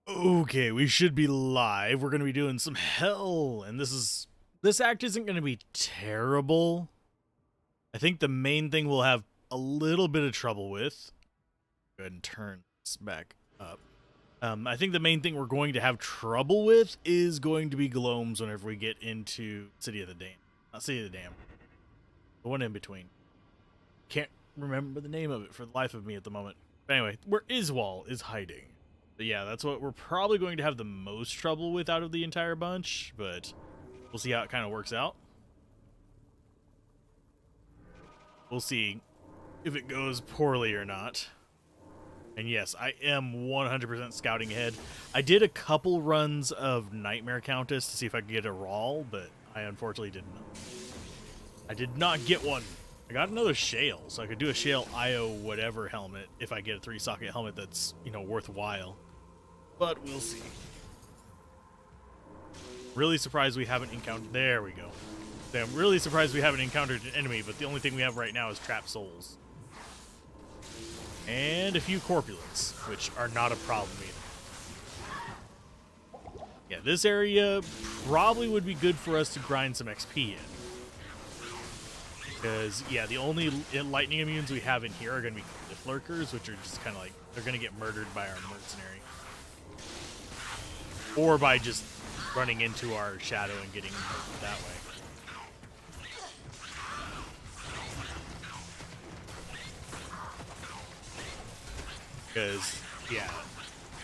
Okay, we should be live. We're gonna be doing some hell, and this act isn't gonna be terrible. I think the main thing we'll have a little bit of trouble with. Go ahead and turn this back up. I think the main thing we're going to have trouble with is going to be gloams whenever we get into City of the Dam. Not City of the Dam. The one in between. Can't remember the name of it for the life of me at the moment. But anyway, where Iswal is hiding. But yeah, that's what we're probably going to have the most trouble with out of the entire bunch, but we'll see how it kind of works out. We'll see if it goes poorly or not. And yes, I am 100% scouting ahead. I did a couple runs of Nightmare Countess to see if I could get a Rawl, but I unfortunately did not. I did not get one. I got another Shale, so I could do a Shale IO whatever helmet if I get a 3-socket helmet that's, worthwhile. But we'll see. Really surprised we haven't encountered... There we go. I'm really surprised we haven't encountered an enemy, but the only thing we have right now is Trapped Souls. And a few Corpulents, which are not a problem either. Yeah, this area probably would be good for us to grind some XP in. Because, yeah, the only lightning immunes we have in here are going to be Cliff Lurkers, which are just kind of like... They're going to get murdered by our mercenary. Or by just running into our shadow and getting murdered that way. Because, yeah,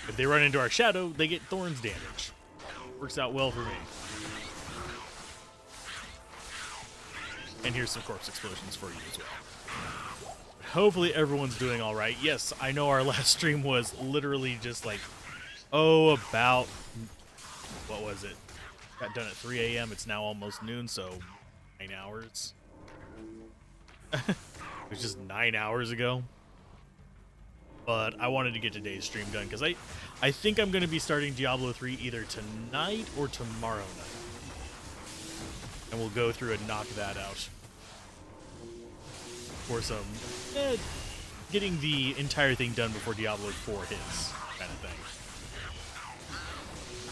if they run into our shadow, they get Thorns damage. Works out well for me. And here's some corpse explosions for you as well. Hopefully everyone's doing all right. Yes, I know our last stream was literally just like, about, what was it? Got done at 3 a.m. It's now almost noon, so 9 hours. It was just 9 hours ago. But I wanted to get today's stream done because I think I'm going to be starting Diablo 3 either tonight or tomorrow night. And we'll go through and knock that out. For some, getting the entire thing done before Diablo 4 hits, kind of thing.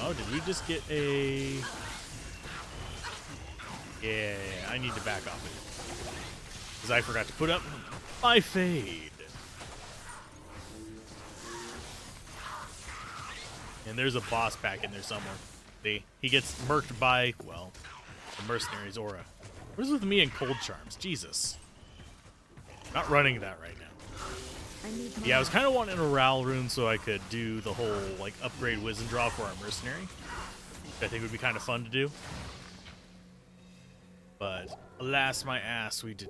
Oh, did we just get a... Yeah, I need to back off it. Because I forgot to put up my fade. And there's a boss pack in there somewhere. See, he gets murked by, well, the mercenary's aura. What is with me and cold charms? Jesus. Not running that right now. Yeah, I was kind of wanting a Ral rune so I could do the whole, like, upgrade Wisdom Draw for our mercenary. Which I think would be kind of fun to do. But, alas my ass, we did.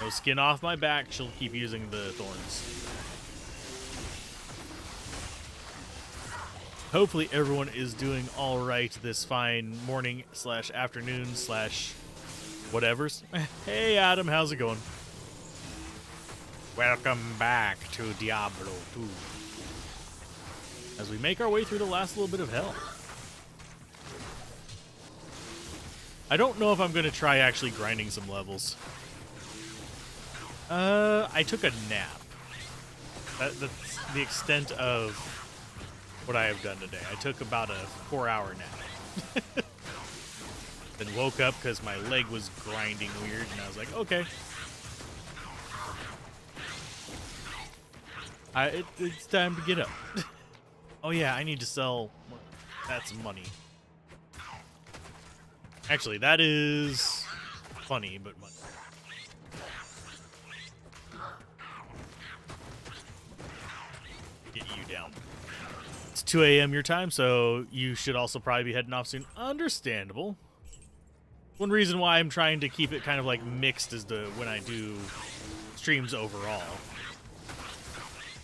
No skin off my back, she'll keep using the thorns. Hopefully everyone is doing all right this fine morning / afternoon / whatevers. Hey Adam, how's it going? Welcome back to Diablo 2. As we make our way through the last little bit of hell. I don't know if I'm going to try actually grinding some levels. I took a nap. That's the extent of what I have done today. I took about a 4-hour nap. Then woke up because my leg was grinding weird, and I was like, okay. It's time to get up. Oh yeah, I need to sell. That's money. Actually, that is funny, but money. Get you down. It's 2 a.m. your time, so you should also probably be heading off soon. Understandable. One reason why I'm trying to keep it kind of like mixed is when I do streams overall.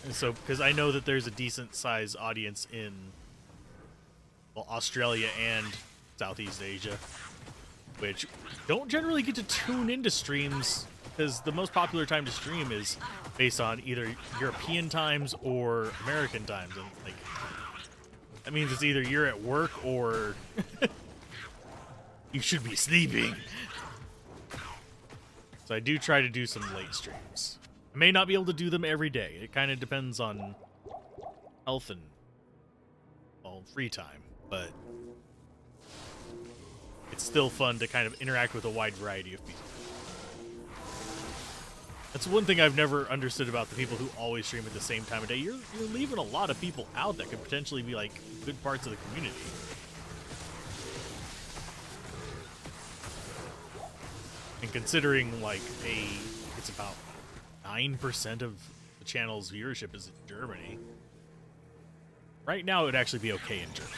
And so, because I know that there's a decent sized audience in, well, Australia and Southeast Asia, which don't generally get to tune into streams because the most popular time to stream is based on either European times or American times. And like, that means it's either you're at work or you should be sleeping. So I do try to do some late streams. I may not be able to do them every day. It kind of depends on health and, well, free time, but it's still fun to kind of interact with a wide variety of people. That's one thing I've never understood about the people who always stream at the same time of day. You're leaving a lot of people out that could potentially be like good parts of the community. And considering like it's about 9% of the channel's viewership is in Germany. Right now it would actually be okay in Germany.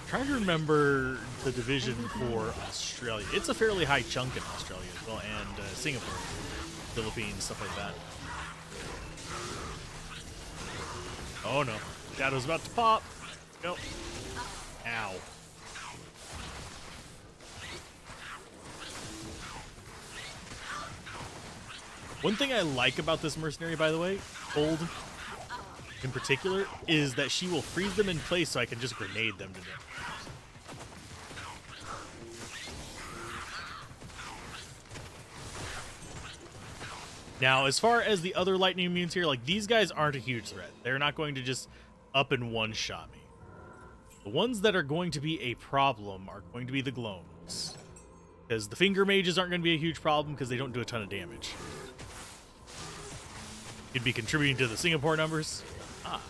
Trying to remember the division for Australia. It's a fairly high chunk in Australia as well, and Singapore, Philippines, stuff like that. Oh no, Shadow's about to pop. Nope. Ow. One thing I like about this mercenary, by the way, Cold in particular, is that she will freeze them in place so I can just grenade them to death. Now, as far as the other lightning immunes here, like, these guys aren't a huge threat. They're not going to just up and one-shot me. The ones that are going to be a problem are going to be the Gloams. Because the Finger Mages aren't going to be a huge problem because they don't do a ton of damage. You'd be contributing to the Singapore numbers. Ah.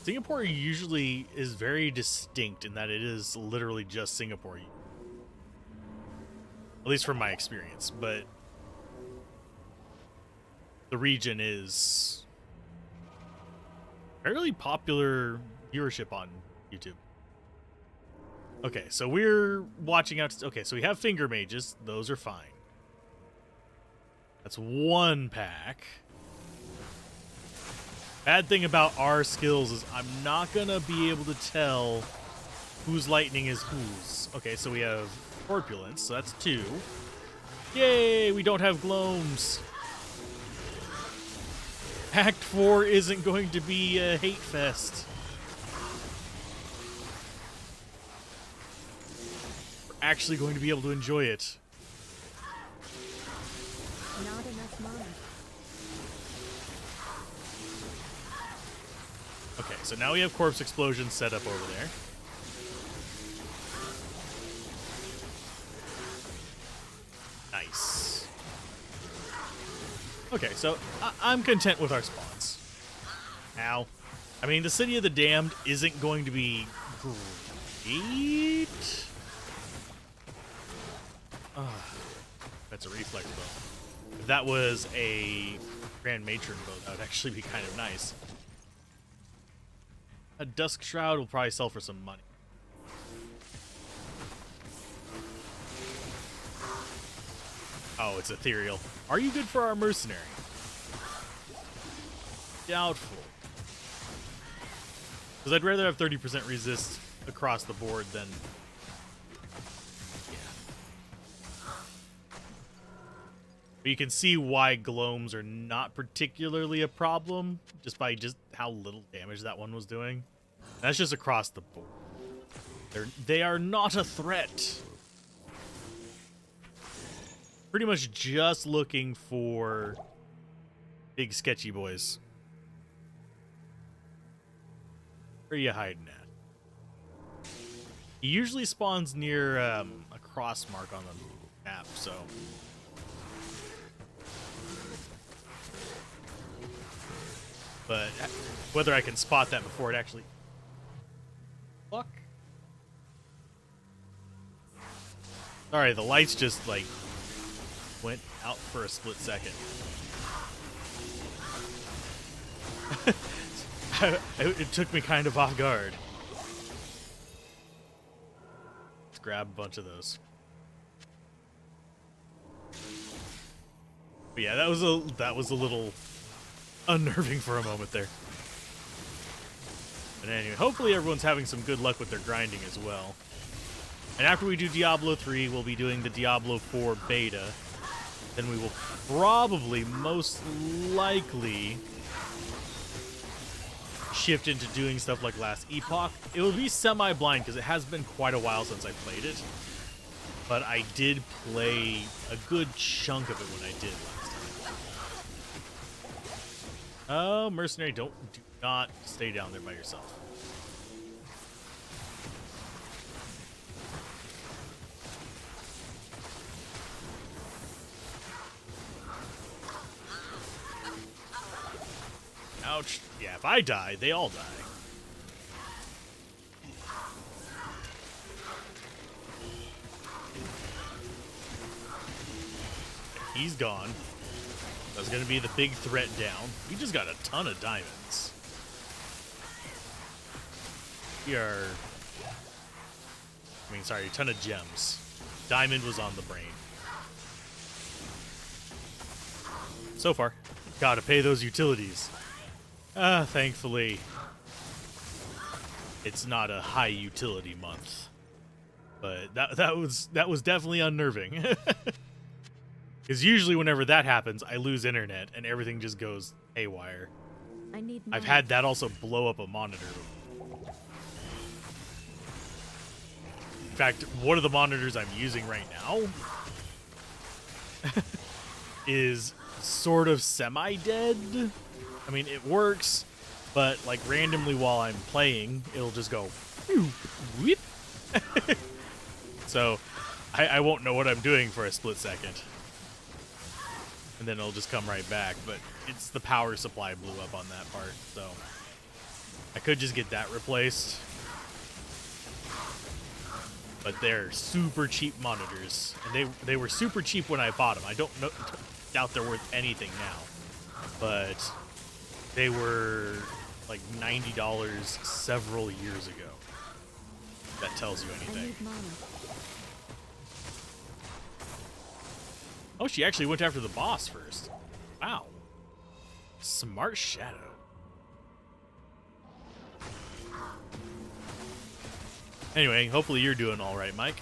Singapore usually is very distinct in that it is literally just Singapore. At least from my experience, but the region is fairly popular viewership on YouTube. Okay, so we're watching out. Okay, so we have Finger Mages. Those are fine. That's one pack. Bad thing about our skills is I'm not going to be able to tell whose lightning is whose. Okay, so we have Corpulence, so that's 2. Yay, we don't have Gloams. Act 4 isn't going to be a hate fest. We're actually going to be able to enjoy it. Not enough money. Okay, so now we have Corpse Explosion set up over there. Nice. Okay, so I'm content with our spawns. Ow. I mean, the City of the Damned isn't going to be great. That's a reflex bow. If that was a Grand Matron bow, that would actually be kind of nice. A Dusk Shroud will probably sell for some money. Oh, it's ethereal. Are you good for our mercenary? Doubtful. Because I'd rather have 30% resist across the board than... Yeah. But you can see why Gloams are not particularly a problem, just by how little damage that one was doing. That's just across the board. They are not a threat. Pretty much just looking for big sketchy boys. Where are you hiding at? He usually spawns near a cross mark on the map, so... But whether I can spot that before it actually... Fuck. Sorry, the lights just, like... went out for a split second. It took me kind of off guard. Let's grab a bunch of those. But yeah, that was a little unnerving for a moment there. But anyway, hopefully everyone's having some good luck with their grinding as well. And after we do Diablo 3, we'll be doing the Diablo 4 beta. Then we will probably, most likely, shift into doing stuff like Last Epoch. It will be semi-blind because it has been quite a while since I played it. but I did play a good chunk of it when I did last time. Oh, mercenary, do not stay down there by yourself. Ouch. Yeah, if I die, they all die. He's gone. That's going to be the big threat down. We just got a ton of diamonds. We are... I mean, sorry, a ton of gems. Diamond was on the brain. So far. Gotta pay those utilities. Thankfully, it's not a high utility month. But that was definitely unnerving. Because usually whenever that happens, I lose internet and everything just goes haywire. I need I've money. had that also blow up a monitor. In fact, one of the monitors I'm using right now is sort of semi-dead. I mean, it works, but like randomly while I'm playing, it'll just go whoop. So I won't know what I'm doing for a split second. And then it'll just come right back, but it's the power supply blew up on that part, so I could just get that replaced. But they're super cheap monitors, and they were super cheap when I bought them. I doubt they're worth anything now, but they were like $90 several years ago. If that tells you I anything. need money. Oh, she actually went after the boss first. Wow. Smart Shadow. Anyway, hopefully you're doing all right, Mike.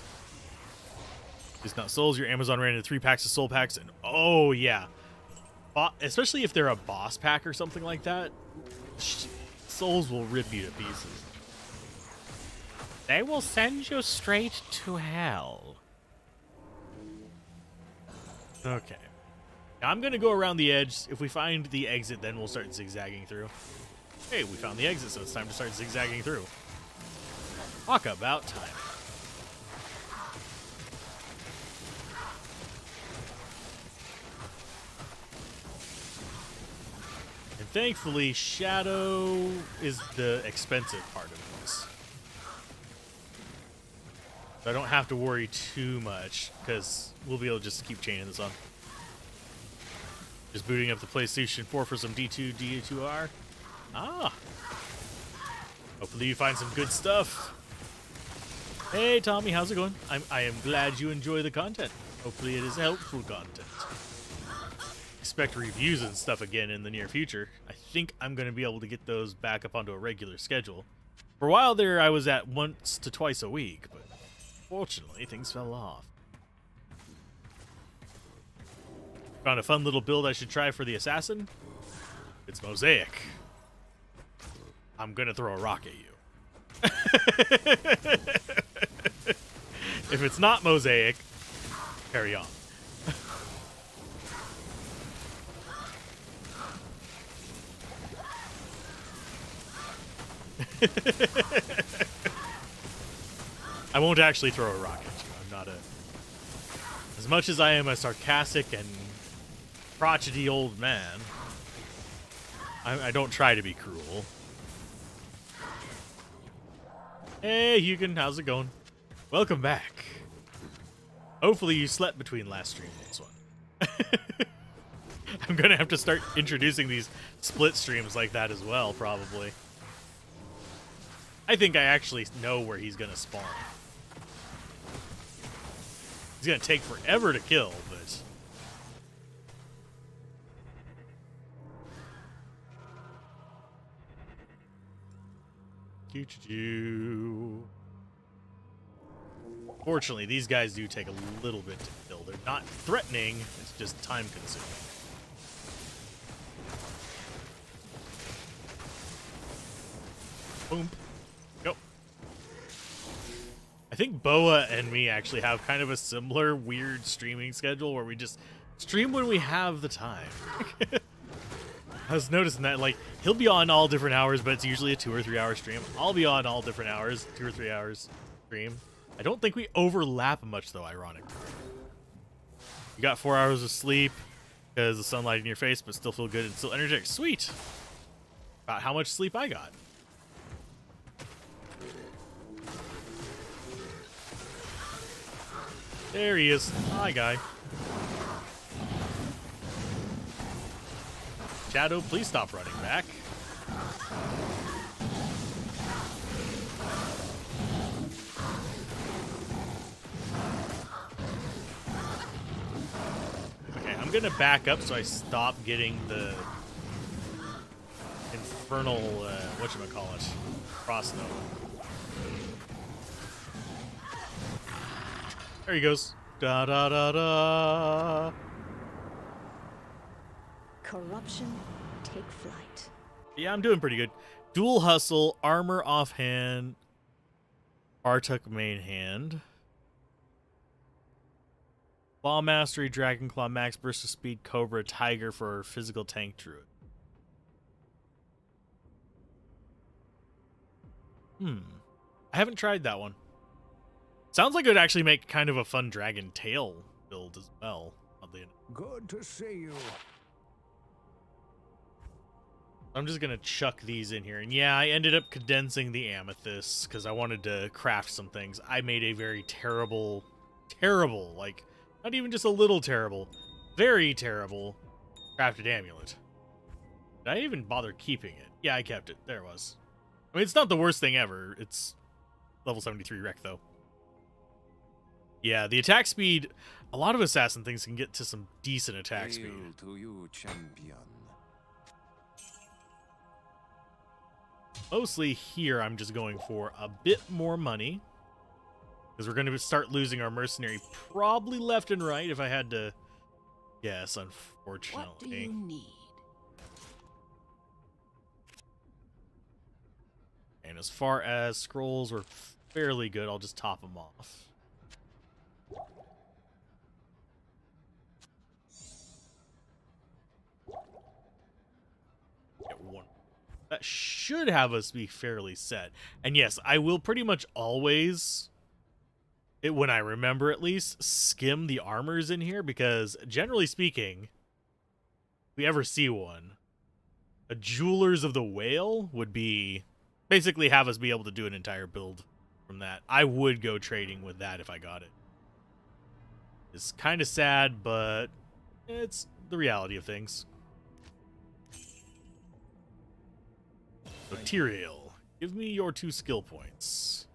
It's not souls. Your Amazon ran into 3 packs of soul packs, and oh yeah, especially if they're a boss pack or something like that, souls will rip you to pieces. They will send you straight to hell. Okay. Now I'm gonna go around the edge. If we find the exit, then we'll start zigzagging through. Hey, we found the exit, so it's time to start zigzagging through. Talk about time. And thankfully, Shadow is the expensive part of this. So I don't have to worry too much, because we'll be able to just keep chaining this on. Just booting up the PlayStation 4 for some D2, D2R. Ah! Hopefully you find some good stuff. Hey Tommy, how's it going? I am glad you enjoy the content. Hopefully it is helpful content. Expect reviews and stuff again in the near future. I think I'm going to be able to get those back up onto a regular schedule. For a while there, I was at once to twice a week, but fortunately things fell off. Found a fun little build I should try for the assassin. It's Mosaic. I'm going to throw a rock at you. If it's not Mosaic, carry on. I won't actually throw a rock at you. I'm not a... As much as I am a sarcastic and crotchety old man, I don't try to be cruel. Hey, Hugin, how's it going? Welcome back. Hopefully you slept between last stream and this one. I'm gonna have to start introducing these split streams like that as well, probably. I think I actually know where he's gonna spawn. He's gonna take forever to kill, but... Fortunately, these guys do take a little bit to kill. They're not threatening, it's just time consuming. Boom. Go. I I think Boa and me actually have kind of a similar weird streaming schedule where we just stream when we have the time. I was noticing that, like, he'll be on all different hours, but it's usually a 2 or 3 hour stream. I'll be on all different hours, 2 or 3 hours stream. I don't think we overlap much, though, ironically. You got 4 hours of sleep because the sunlight in your face, but still feel good and still energetic. Sweet. About how much sleep I got. There he is. Hi, guy. Shadow, please stop running back. Okay, I'm gonna back up so I stop getting the infernal, whatchamacallit, crossbow. There he goes. Da da da da. Corruption, take flight. Yeah, I'm doing pretty good. Dual hustle, armor offhand, Bartuk main hand, Claw mastery, Dragon Claw, max burst of speed, Cobra, Tiger for physical tank druid. I haven't tried that one. Sounds like it would actually make kind of a fun dragon tail build as well. Oddly enough. Good to see you. I'm just gonna chuck these in here. And yeah, I ended up condensing the amethyst because I wanted to craft some things. I made a very terrible, like, not even just a little terrible, very terrible crafted amulet. Did I even bother keeping it? Yeah, I kept it. There it was. I mean, it's not the worst thing ever. It's level 73 wreck, though. Yeah, the attack speed, a lot of assassin things can get to some decent attack speed. Hail to you, champion. Mostly here, I'm just going for a bit more money. Because we're going to start losing our mercenary probably left and right, if I had to guess, unfortunately. What do you need? And as far as scrolls, we're fairly good. I'll just top them off. Get one. That should have us be fairly set. And yes, I will pretty much always, when I remember at least, skim the armors in here, because generally speaking, if we ever see one, a Jewelers of the Whale would be, basically have us be able to do an entire build from that. I would go trading with that if I got it. It's kind of sad, but it's the reality of things. So Tyrael, give me your 2 skill points.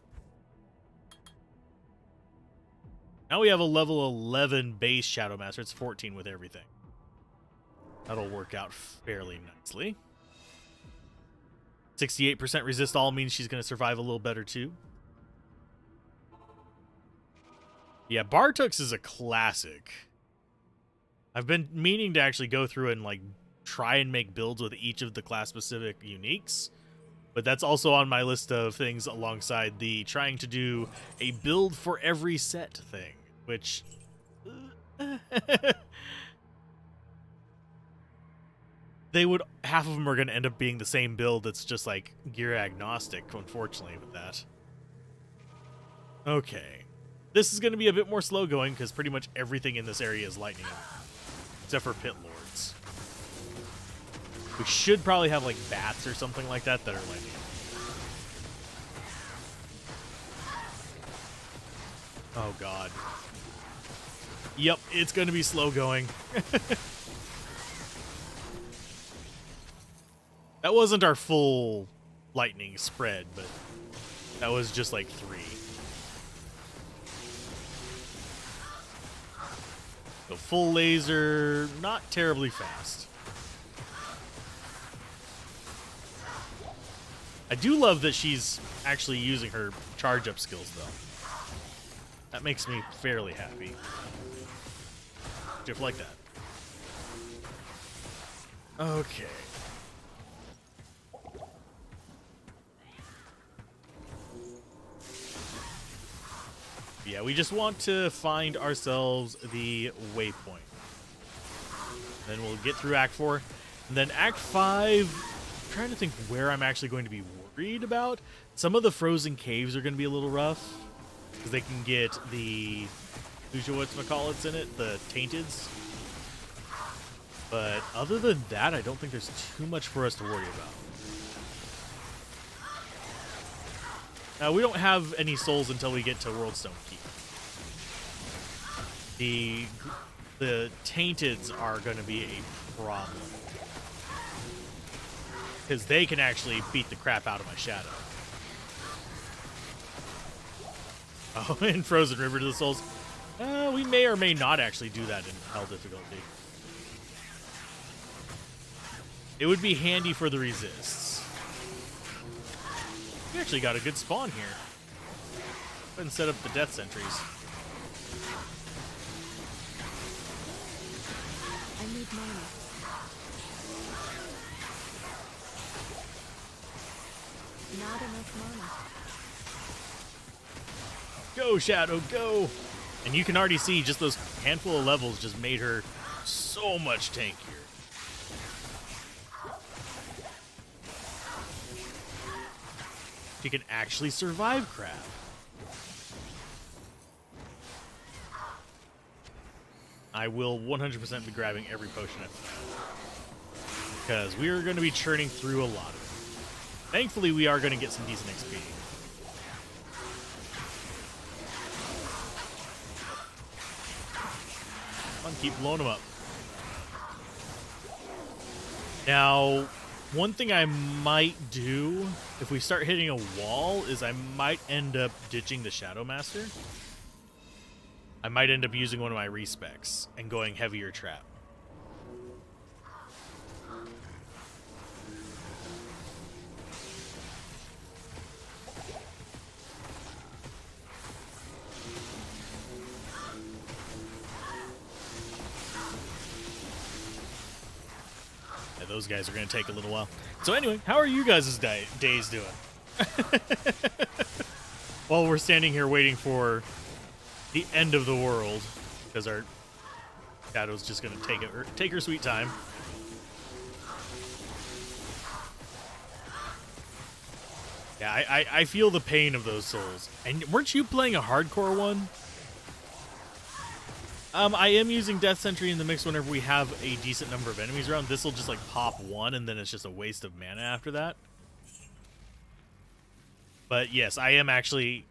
Now we have a level 11 base Shadow Master. It's 14 with everything. That'll work out fairly nicely. 68% resist all means she's going to survive a little better too. Yeah, Bartuk's is a classic. I've been meaning to actually go through and like try and make builds with each of the class-specific uniques. But that's also on my list of things alongside the trying to do a build for every set thing, which they would, half of them are going to end up being the same build that's just like gear agnostic, unfortunately, with that. Okay. This is going to be a bit more slow going because pretty much everything in this area is lightning, except for Pit Lords. We should probably have like bats or something like that that are lightning. Oh god. Yep, it's going to be slow going. That wasn't our full lightning spread, but that was just like 3. So full laser, not terribly fast. I do love that she's actually using her charge up skills though. That makes me fairly happy. Just like that. Okay. Yeah, we just want to find ourselves the waypoint. Then we'll get through Act 4. And then Act 5, I'm trying to think where I'm actually going to be worried about. Some of the frozen caves are going to be a little rough. Because they can get the whatchamacallits in it, the Tainteds. But other than that, I don't think there's too much for us to worry about. Now, we don't have any souls until we get to Worldstone Keep. The Tainteds are going to be a problem. Because they can actually beat the crap out of my shadow. Oh, in Frozen River to the Souls. We may or may not actually do that in Hell difficulty. It would be handy for the resists. We actually got a good spawn here. Go ahead and set up the death sentries. I need mana. Not enough mana. Go, Shadow, go! And you can already see just those handful of levels just made her so much tankier. She can actually survive crap. I will 100% be grabbing every potion because we are going to be churning through a lot of it. Thankfully, we are going to get some decent XP. Come on, keep blowing them up. Now, one thing I might do if we start hitting a wall is I might end up ditching the Shadow Master. I might end up using one of my respecs and going heavier trap. Yeah, those guys are going to take a little while. So anyway, how are you guys' days doing? While we're standing here waiting for the end of the world, because our Shadow's just going to take her sweet time. Yeah, I feel the pain of those souls. And weren't you playing a hardcore one? I am using Death Sentry in the mix whenever we have a decent number of enemies around. This will just like pop one, and then it's just a waste of mana after that. But yes, I am actually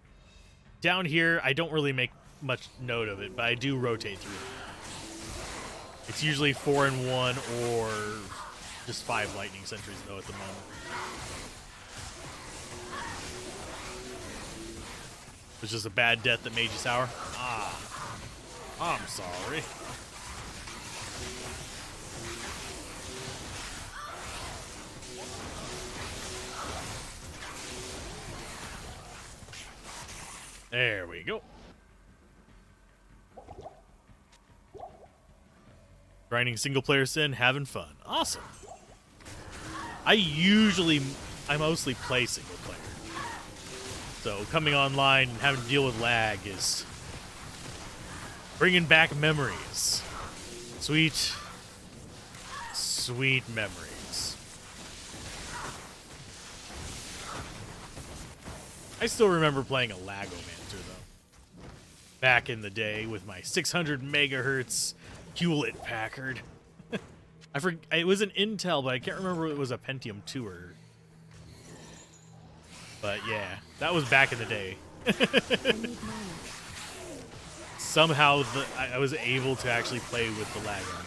down here. I don't really make much note of it, but I do rotate through. It's usually 4 and 1 or just 5 lightning sentries though at the moment. It was just a bad death that made you sour. I'm sorry. There we go. Grinding single player sin, having fun. Awesome. I mostly play single player. So coming online and having to deal with lag is bringing back memories. Sweet, sweet memories. I still remember playing a Lagomancer though. Back in the day with my 600 megahertz Hewlett Packard. It was an Intel, but I can't remember if it was a Pentium 2 or. But yeah, that was back in the day. Somehow I was able to actually play with the lag on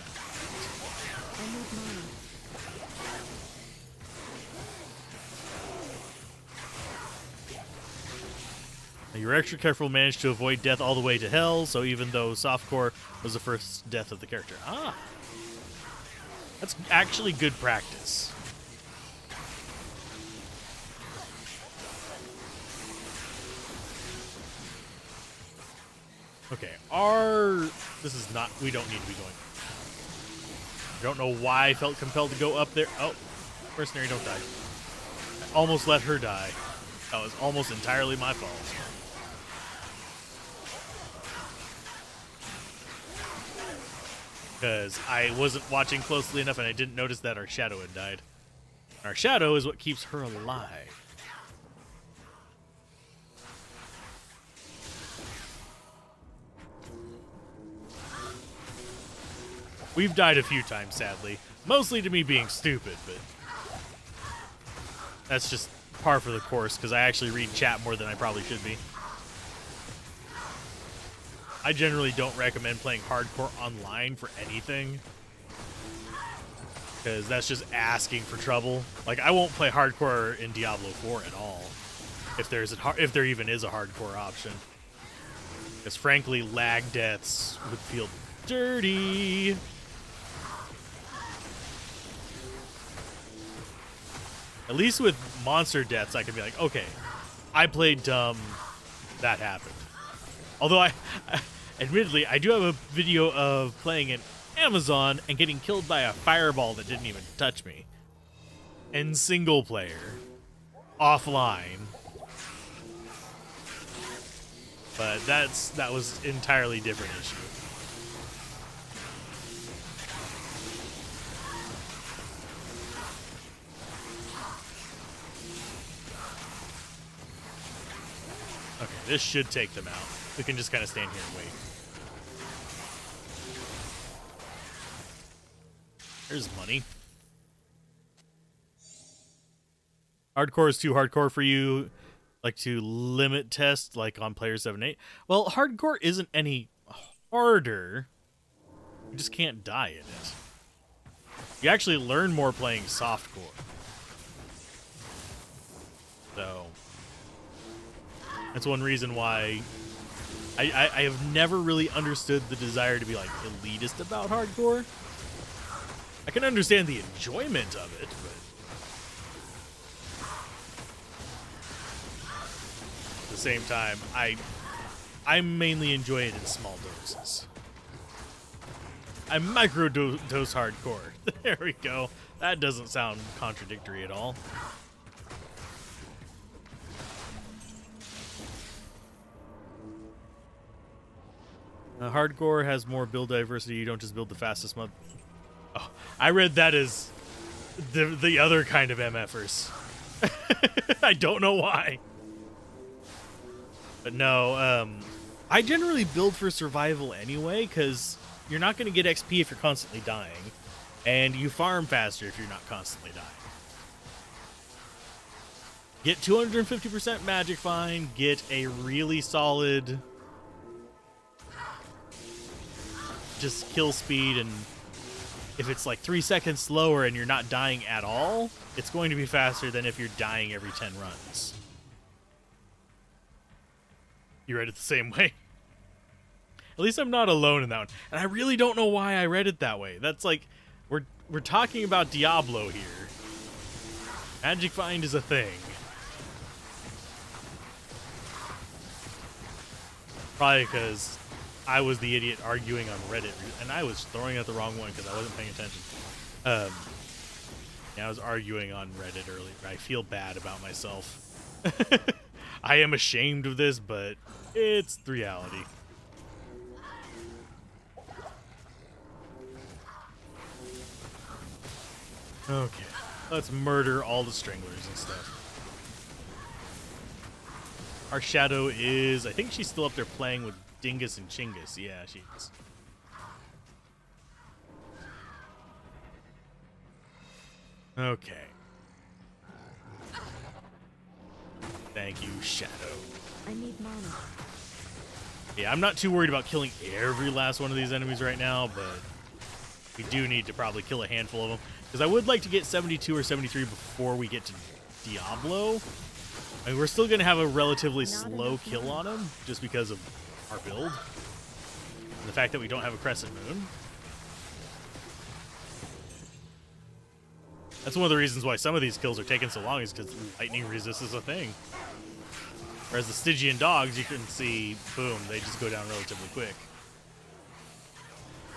it. Your extra careful managed to avoid death all the way to hell, so even though softcore was the first death of the character. That's actually good practice. Okay, this is not, we don't need to be going. I don't know why I felt compelled to go up there. Oh, mercenary, don't die. I almost let her die. That was almost entirely my fault. because I wasn't watching closely enough and I didn't notice that our shadow had died. Our shadow is what keeps her alive. We've died a few times, sadly. Mostly to me being stupid, but that's just par for the course because I actually read chat more than I probably should be. I generally don't recommend playing hardcore online for anything because that's just asking for trouble. Like, I won't play hardcore in Diablo 4 at all if there even is a hardcore option. Because frankly, lag deaths would feel dirty. At least with monster deaths, I can be like, okay, I played dumb, that happened. Although admittedly, I do have a video of playing in Amazon and getting killed by a fireball that didn't even touch me. In single player. Offline. But that was entirely different issue. Okay, this should take them out. We can just kind of stand here and wait. There's money. Hardcore is too hardcore for you. Like to limit test like on player 7-8. Well, hardcore isn't any harder. You just can't die in it. You actually learn more playing softcore. So that's one reason why I have never really understood the desire to be like elitist about hardcore. I can understand the enjoyment of it, but at the same time, I mainly enjoy it in small doses. I microdose hardcore. There we go. That doesn't sound contradictory at all. Hardcore has more build diversity. You don't just build the fastest mod. Oh, I read that as the other kind of MFers. I don't know why. But no, I generally build for survival anyway, because you're not going to get XP if you're constantly dying, and you farm faster if you're not constantly dying. Get 250% magic fine, get a really solid just kill speed, and if it's like 3 seconds slower and you're not dying at all, it's going to be faster than if you're dying every 10 runs. You read it the same way? At least I'm not alone in that one. And I really don't know why I read it that way. That's like, we're talking about Diablo here. Magic Find is a thing. Probably because I was the idiot arguing on Reddit, and I was throwing out the wrong one because I wasn't paying attention. Yeah, I was arguing on Reddit earlier. I feel bad about myself. I am ashamed of this, but it's the reality. Okay, let's murder all the stranglers and stuff. Our shadow is, I think she's still up there playing with Dingus and Chingus. Yeah, she is. Okay. Thank you, Shadow. I need mana. Yeah, I'm not too worried about killing every last one of these enemies right now, but we do need to probably kill a handful of them. Because I would like to get 72 or 73 before we get to Diablo. I mean, we're still going to have a relatively slow kill on him, just because of our build. And the fact that we don't have a Crescent Moon. That's one of the reasons why some of these kills are taking so long, is because lightning resist is a thing. Whereas the Stygian dogs, you can see, boom, they just go down relatively quick.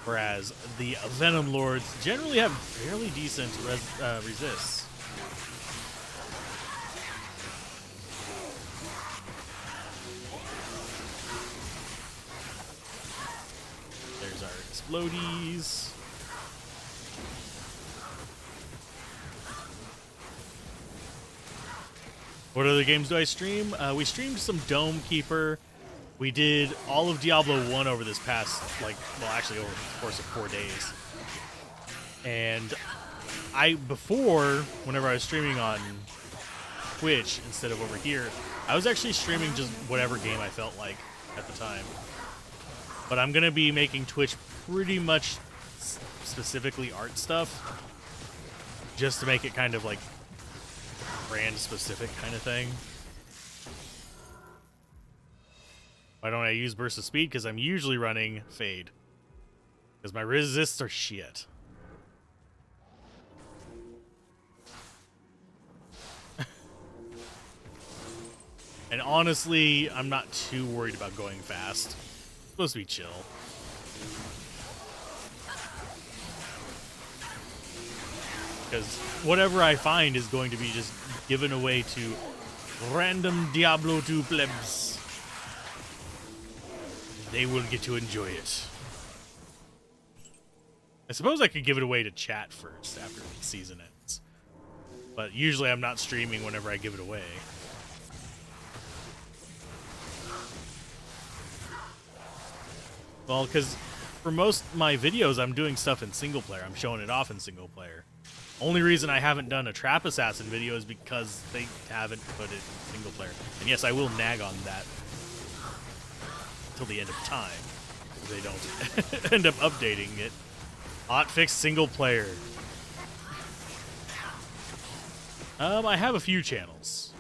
Whereas the Venom Lords generally have fairly decent resists. There's our Explodies. What other games do I stream? We streamed some Dome Keeper. We did all of Diablo 1 over this past, actually over the course of 4 days. And before, whenever I was streaming on Twitch instead of over here, I was actually streaming just whatever game I felt like at the time. But I'm going to be making Twitch pretty much specifically art stuff, just to make it kind of like brand specific kind of thing. Why don't I use Burst of Speed? Because I'm usually running Fade. Because my resists are shit. And honestly, I'm not too worried about going fast. It's supposed to be chill. Because whatever I find is going to be just given away to random Diablo 2 plebs. They will get to enjoy it. I suppose I could give it away to chat first after the season ends. But usually I'm not streaming whenever I give it away. Well, because for most of my videos, I'm doing stuff in single player. I'm showing it off in single player. Only reason I haven't done a Trap Assassin video is because they haven't put it in single player. And yes, I will nag on that till the end of time if they don't end up updating it. Hotfix single player. I have a few channels.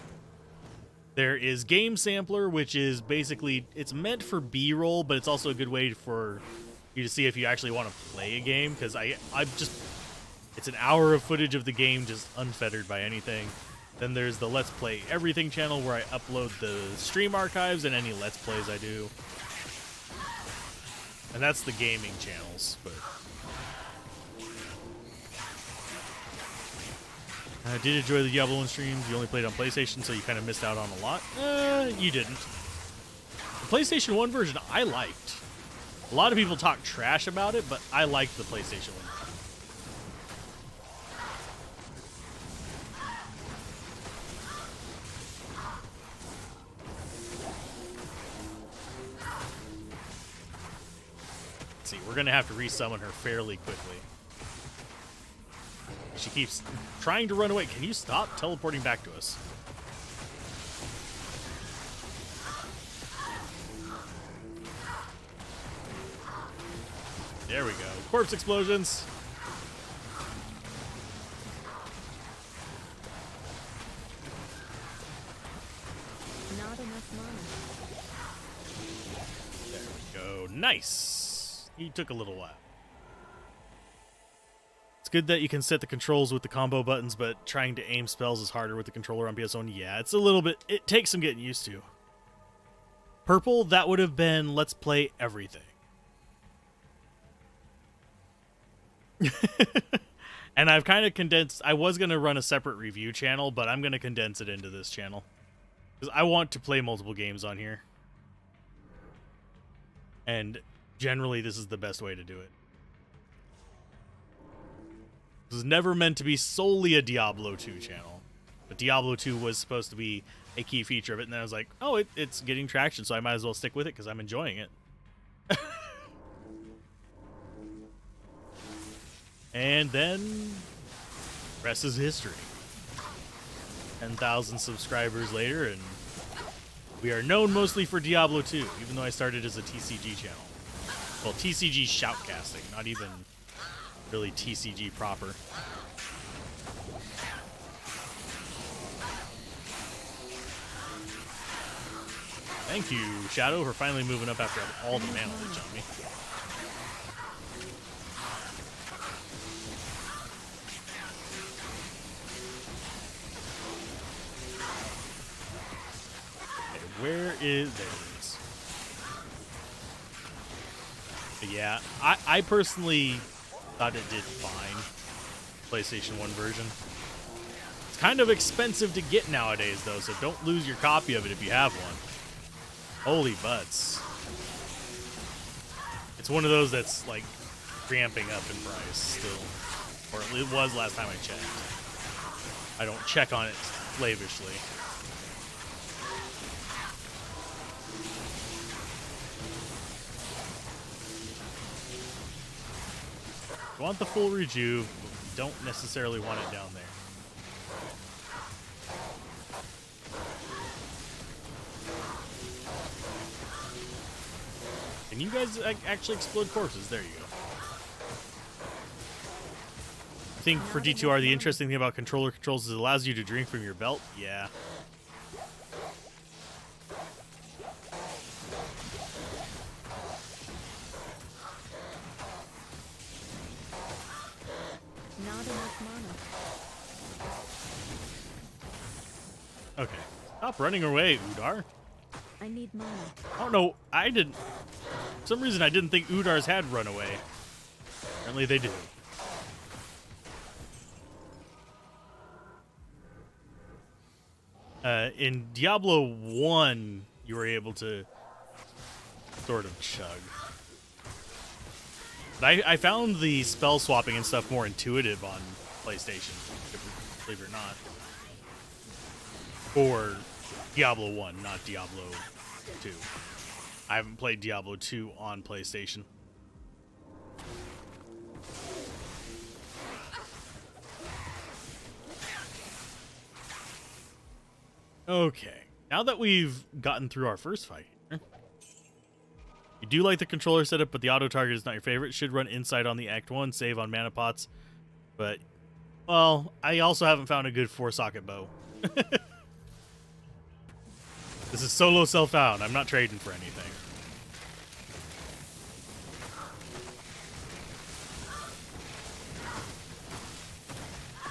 There is Game Sampler, which is basically, it's meant for B-roll, but it's also a good way for you to see if you actually want to play a game, because it's an hour of footage of the game just unfettered by anything. Then there's the Let's Play Everything channel, where I upload the stream archives and any Let's Plays I do. And that's the gaming channels, but I did enjoy the Diablo 1 streams. You only played on PlayStation, so you kind of missed out on a lot. You didn't. The PlayStation 1 version I liked. A lot of people talk trash about it, but I liked the PlayStation 1. Let's see, we're going to have to resummon her fairly quickly. She keeps trying to run away. Can you stop teleporting back to us? There we go. Corpse explosions. Not enough money. There we go. Nice. He took a little while. It's good that you can set the controls with the combo buttons, but trying to aim spells is harder with the controller on PS1. Yeah, it's a little bit... It takes some getting used to. Purple, that would have been Let's Play Everything. And I've kind of condensed... I was going to run a separate review channel, but I'm going to condense it into this channel. Because I want to play multiple games on here. And generally, this is the best way to do it. It was never meant to be solely a Diablo 2 channel. But Diablo 2 was supposed to be a key feature of it. And then I was like, oh, it's getting traction, so I might as well stick with it because I'm enjoying it. And then, rest is history. 10,000 subscribers later, and we are known mostly for Diablo 2, even though I started as a TCG channel. Well, TCG shoutcasting, not even really TCG proper. Thank you, Shadow, for finally moving up after all the mana ledge on me. Okay, where is... There it is. But yeah, I personally thought it did fine. PlayStation 1 version. It's kind of expensive to get nowadays, though, so don't lose your copy of it if you have one. Holy butts. It's one of those that's, like, ramping up in price still. Or it was last time I checked. I don't check on it slavishly. We want the full rejuve, but we don't necessarily want it down there. Can you guys actually explode corpses? There you go. I think for D2R, the interesting thing about controller controls is it allows you to drink from your belt. Yeah. Not enough mana. Okay. Stop running away, Udar. I need mana. Oh no, I didn't. For some reason, I didn't think Udars had run away. Apparently, they do. In Diablo 1, you were able to sort of chug. But I found the spell swapping and stuff more intuitive on PlayStation, believe it or not. For Diablo 1, not Diablo 2. I haven't played Diablo 2 on PlayStation. Okay, now that we've gotten through our first fight here, you do like the controller setup, but the auto target is not your favorite. Should run inside on the Act 1, save on mana pots. But, well, I also haven't found a good 4-socket bow. This is solo self-found. I'm not trading for anything.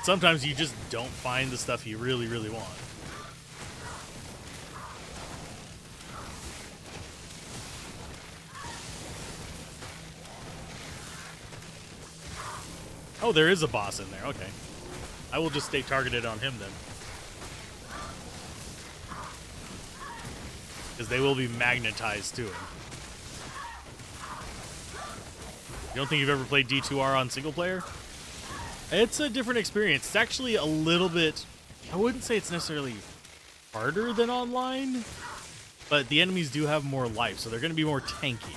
Sometimes you just don't find the stuff you really, really want. Oh, there is a boss in there. Okay. I will just stay targeted on him then. Because they will be magnetized to him. You don't think you've ever played D2R on single player? It's a different experience. It's actually a little bit... I wouldn't say it's necessarily harder than online, but the enemies do have more life, so they're going to be more tanky.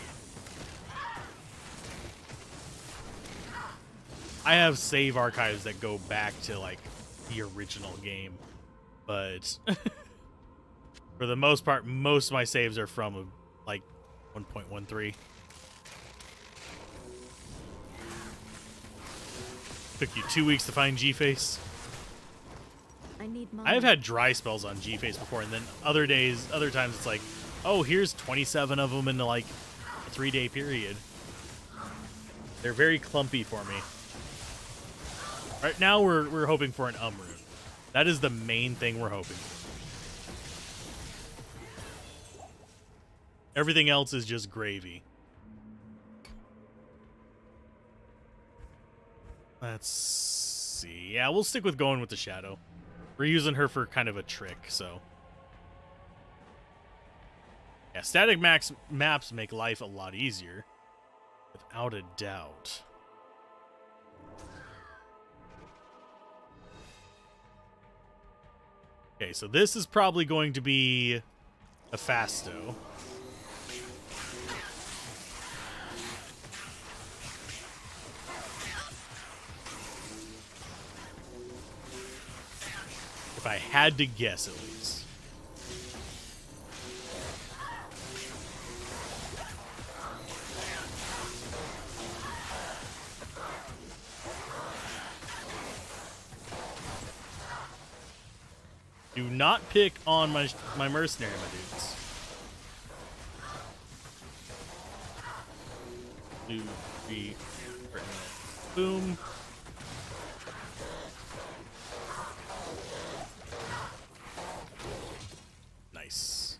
I have save archives that go back to, like, the original game, but for the most part, most of my saves are from, like, 1.13. Took you 2 weeks to find G-Face. I need mana. I've had dry spells on G-Face before, and then other times it's like, oh, here's 27 of them in, like, a 3-day period. They're very clumpy for me. Right now, we're hoping for an rune. That is the main thing we're hoping for. Everything else is just gravy. Let's see. Yeah, we'll stick with going with the Shadow. We're using her for kind of a trick, so. Yeah, static maps make life a lot easier. Without a doubt. Okay, so this is probably going to be a Fasto. If I had to guess, at least. Do not pick on my mercenary, my dudes. 2, 3, boom. Nice.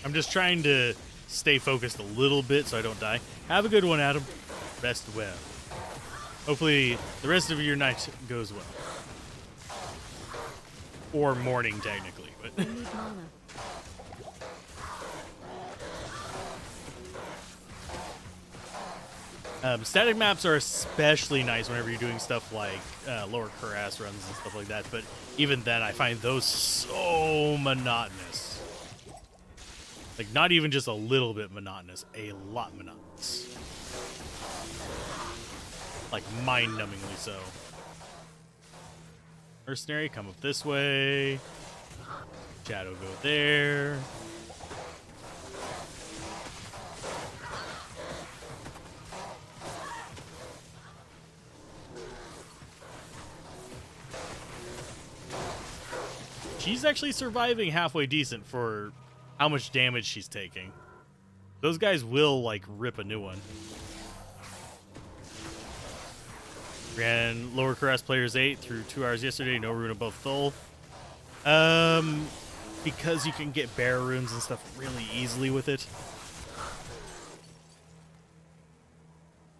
I'm just trying to stay focused a little bit so I don't die. Have a good one, Adam. Rest well. Hopefully the rest of your night goes well. Or morning, technically, but I need mana. Static maps are especially nice whenever you're doing stuff like lower cuirass runs and stuff like that, but even then I find those so monotonous. Like, not even just a little bit monotonous, a lot monotonous. Like, mind-numbingly so. Mercenary, come up this way. Shadow, go there. She's actually surviving halfway decent for how much damage she's taking. Those guys will, like, rip a new one. Ran lower caress players 8 through 2 hours yesterday. No rune above full. Because you can get bear runes and stuff really easily with it.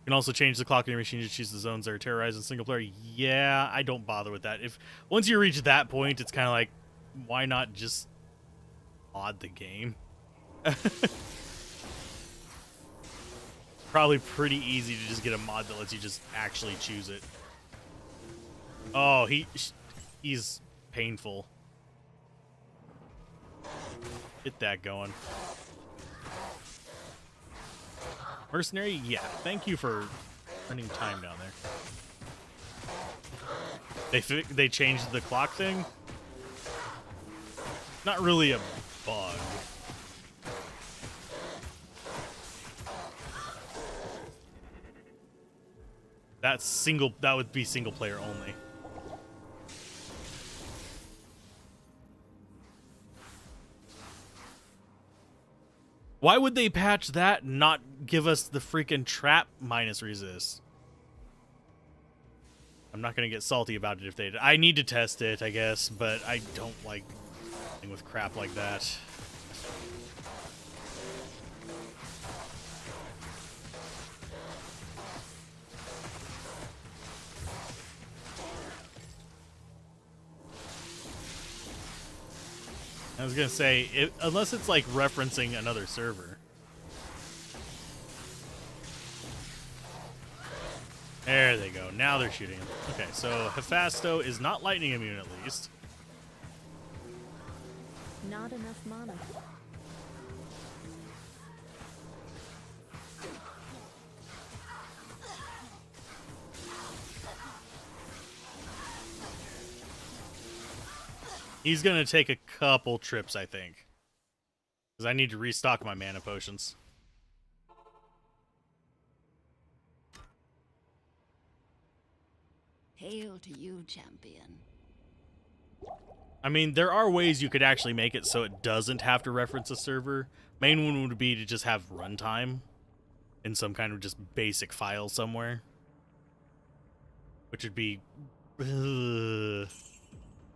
You can also change the clock in your machine to choose the zones that are terrorized in single player. Yeah, I don't bother with that. If once you reach that point, it's kind of like, why not just mod the game? Probably pretty easy to just get a mod that lets you just actually choose it. Oh, he's painful. Get that going. Mercenary, yeah. Thank you for spending time down there. They changed the clock thing. Not really a bug. That would be single player only. Why would they patch that and not give us the freaking trap minus resist? I'm not gonna get salty about it if they did. I need to test it, I guess, but I don't like dealing with crap like that. I was gonna say, unless it's like referencing another server. There they go. Now they're shooting him. Okay, so Hephasto is not lightning immune at least. Not enough mana. He's gonna take a couple trips, I think. Because I need to restock my mana potions. Hail to you, champion. I mean, there are ways you could actually make it so it doesn't have to reference a server. Main one would be to just have runtime in some kind of just basic file somewhere. Which would be kind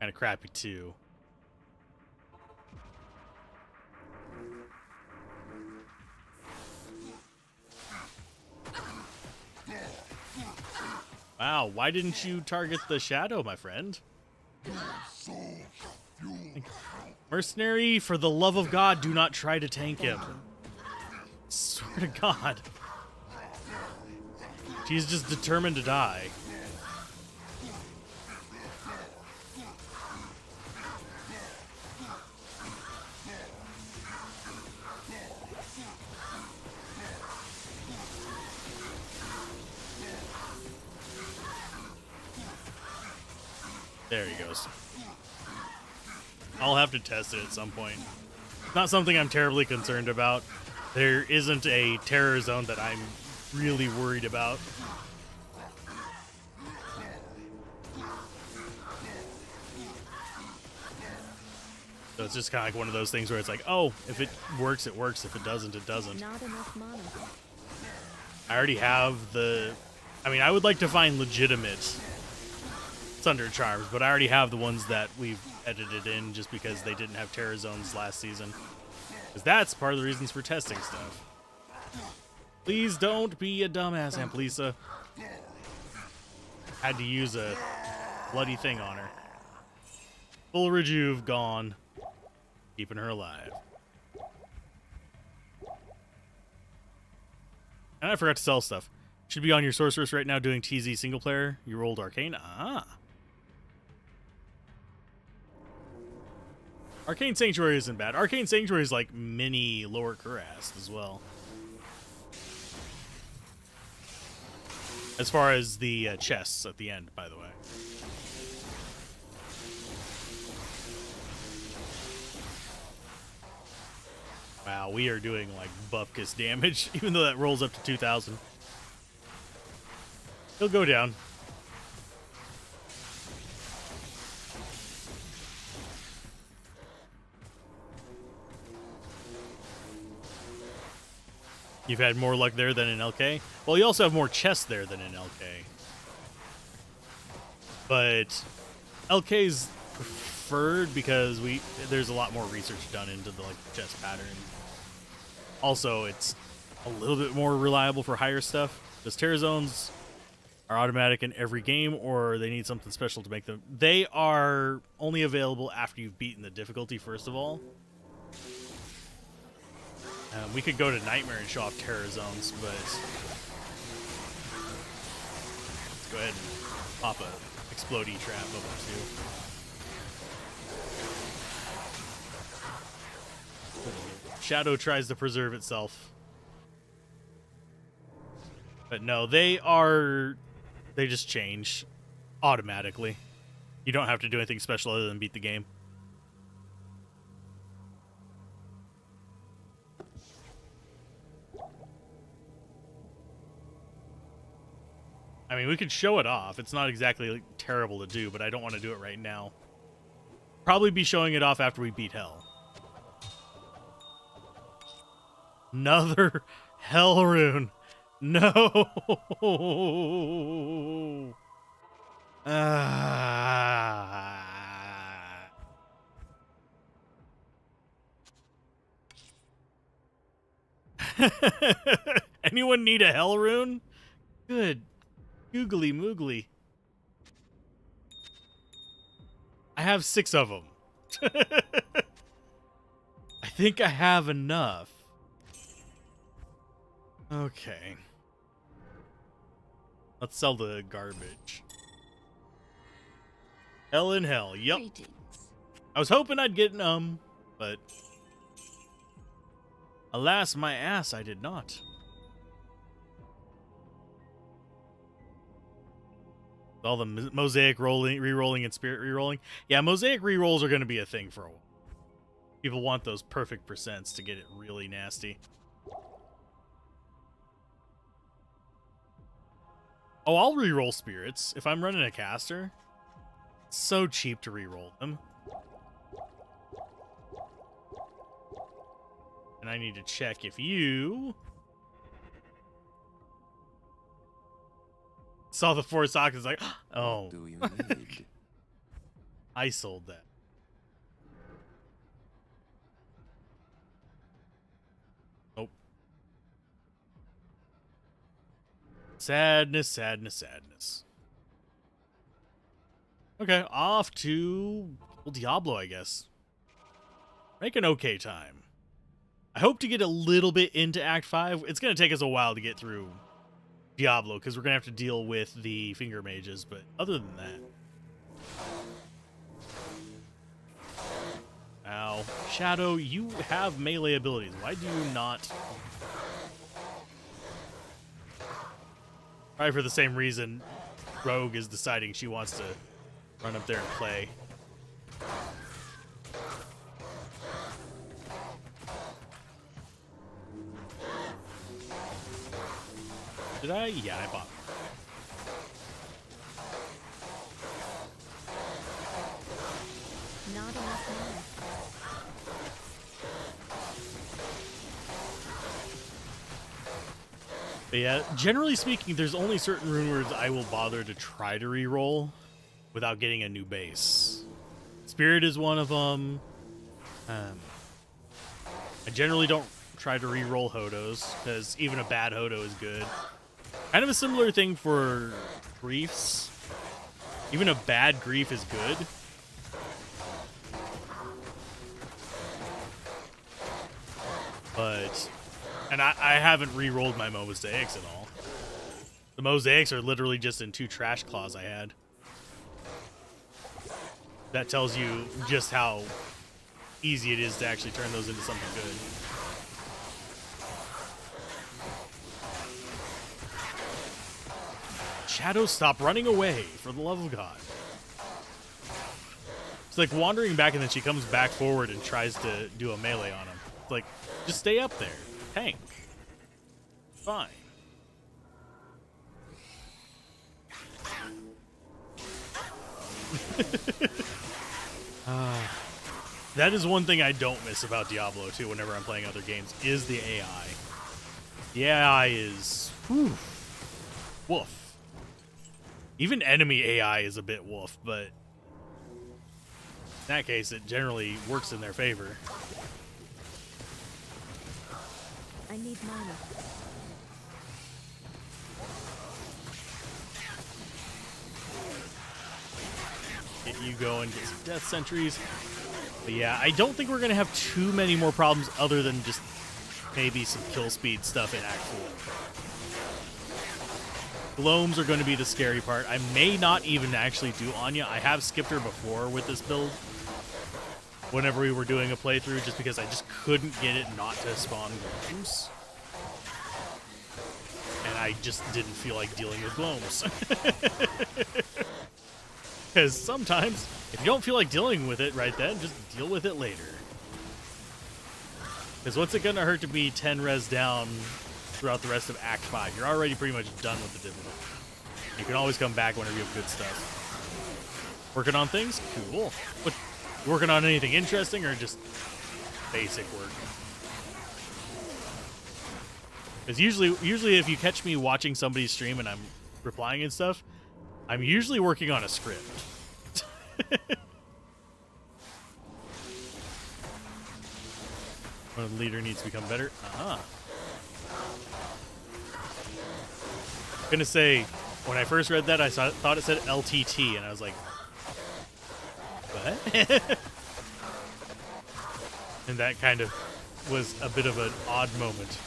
of crappy too. Wow, why didn't you target the shadow, my friend? Mercenary, for the love of God, do not try to tank him. Swear to God. She's just determined to die. There he goes. I'll have to test it at some point. Not something I'm terribly concerned about. There isn't a terror zone that I'm really worried about. So it's just kind of like one of those things where it's like, oh, if it works, it works. If it doesn't, it doesn't. Not enough mana. I already have the... I mean, I would like to find legitimate Thunder Charms, but I already have the ones that we've edited in just because they didn't have terror zones last season. Because that's part of the reasons for testing stuff. Please don't be a dumbass, Amplisa. Had to use a bloody thing on her. Full rejuve gone. Keeping her alive. And I forgot to sell stuff. Should be on your sorceress right now doing TZ single player. You rolled arcane. Ah. Arcane Sanctuary isn't bad. Arcane Sanctuary is like mini lower Kurast as well. As far as the chests at the end, by the way. Wow, we are doing like bupkis damage, even though that rolls up to 2,000. He'll go down. You've had more luck there than in LK? Well, you also have more chests there than in LK. But LK's preferred because there's a lot more research done into the chest pattern. Also, it's a little bit more reliable for higher stuff. Because Terror Zones are automatic in every game, or they need something special to make them. They are only available after you've beaten the difficulty, first of all. We could go to Nightmare and show off Terror Zones, but let's go ahead and pop a explodey trap over too. Shadow tries to preserve itself. But no, they just change automatically. You don't have to do anything special other than beat the game. I mean, we could show it off. It's not exactly terrible to do, but I don't want to do it right now. Probably be showing it off after we beat Hell. Another Hell rune. No. Anyone need a Hell rune? Good. Googly moogly. I have 6 of them. I think I have enough. Okay. Let's sell the garbage. Hell in hell. Yep. Greetings. I was hoping I'd get but alas, my ass, I did not. All the mosaic re-rolling and spirit re-rolling. Yeah, mosaic re-rolls are going to be a thing for a while. People want those perfect percents to get it really nasty. Oh, I'll re-roll spirits if I'm running a caster. It's so cheap to re-roll them. And I need to check if you saw the 4 sockets like, oh. Do you need? I sold that. Nope. Sadness, sadness, sadness. Okay, off to Diablo, I guess. Make an okay time. I hope to get a little bit into Act 5. It's going to take us a while to get through Diablo, because we're going to have to deal with the finger mages, but other than that. Ow. Shadow, you have melee abilities. Why do you not? Probably for the same reason Rogue is deciding she wants to run up there and play. Did I? Yeah, I bought. Not enough mana. But yeah, generally speaking, there's only certain rune words I will bother to try to re-roll without getting a new base. Spirit is one of them. I generally don't try to re-roll Hodos, because even a bad Hodo is good. Kind of a similar thing for Griefs. Even a bad Grief is good. But, and I haven't re-rolled my Mosaics at all. The Mosaics are literally just in 2 trash claws I had. That tells you just how easy it is to actually turn those into something good. Shadow, stop running away, for the love of God. It's like wandering back, and then she comes back forward and tries to do a melee on him. It's like, just stay up there. Tank. Fine. That is one thing I don't miss about Diablo 2 whenever I'm playing other games, is the AI. The AI is... whew, woof. Even enemy AI is a bit woof, but in that case, it generally works in their favor. I need mana. Get you going, get some death sentries. But yeah, I don't think we're going to have too many more problems other than just maybe some kill speed stuff in Act 4. Gloams are going to be the scary part. I may not even actually do Anya. I have skipped her before with this build whenever we were doing a playthrough, just because I just couldn't get it not to spawn Gloams. And I just didn't feel like dealing with Gloams. Because sometimes, if you don't feel like dealing with it right then, just deal with it later. Because what's it going to hurt to be 10 res down throughout the rest of Act 5? You're already pretty much done with the difficulty. You can always come back whenever you have good stuff. Working on things? Cool. What, working on anything interesting or just basic work? Because usually if you catch me watching somebody's stream and I'm replying and stuff, I'm usually working on a script. When the leader needs to become better. I'm gonna say, when I first read that, I thought it said LTT, and I was like, what? And that kind of was a bit of an odd moment.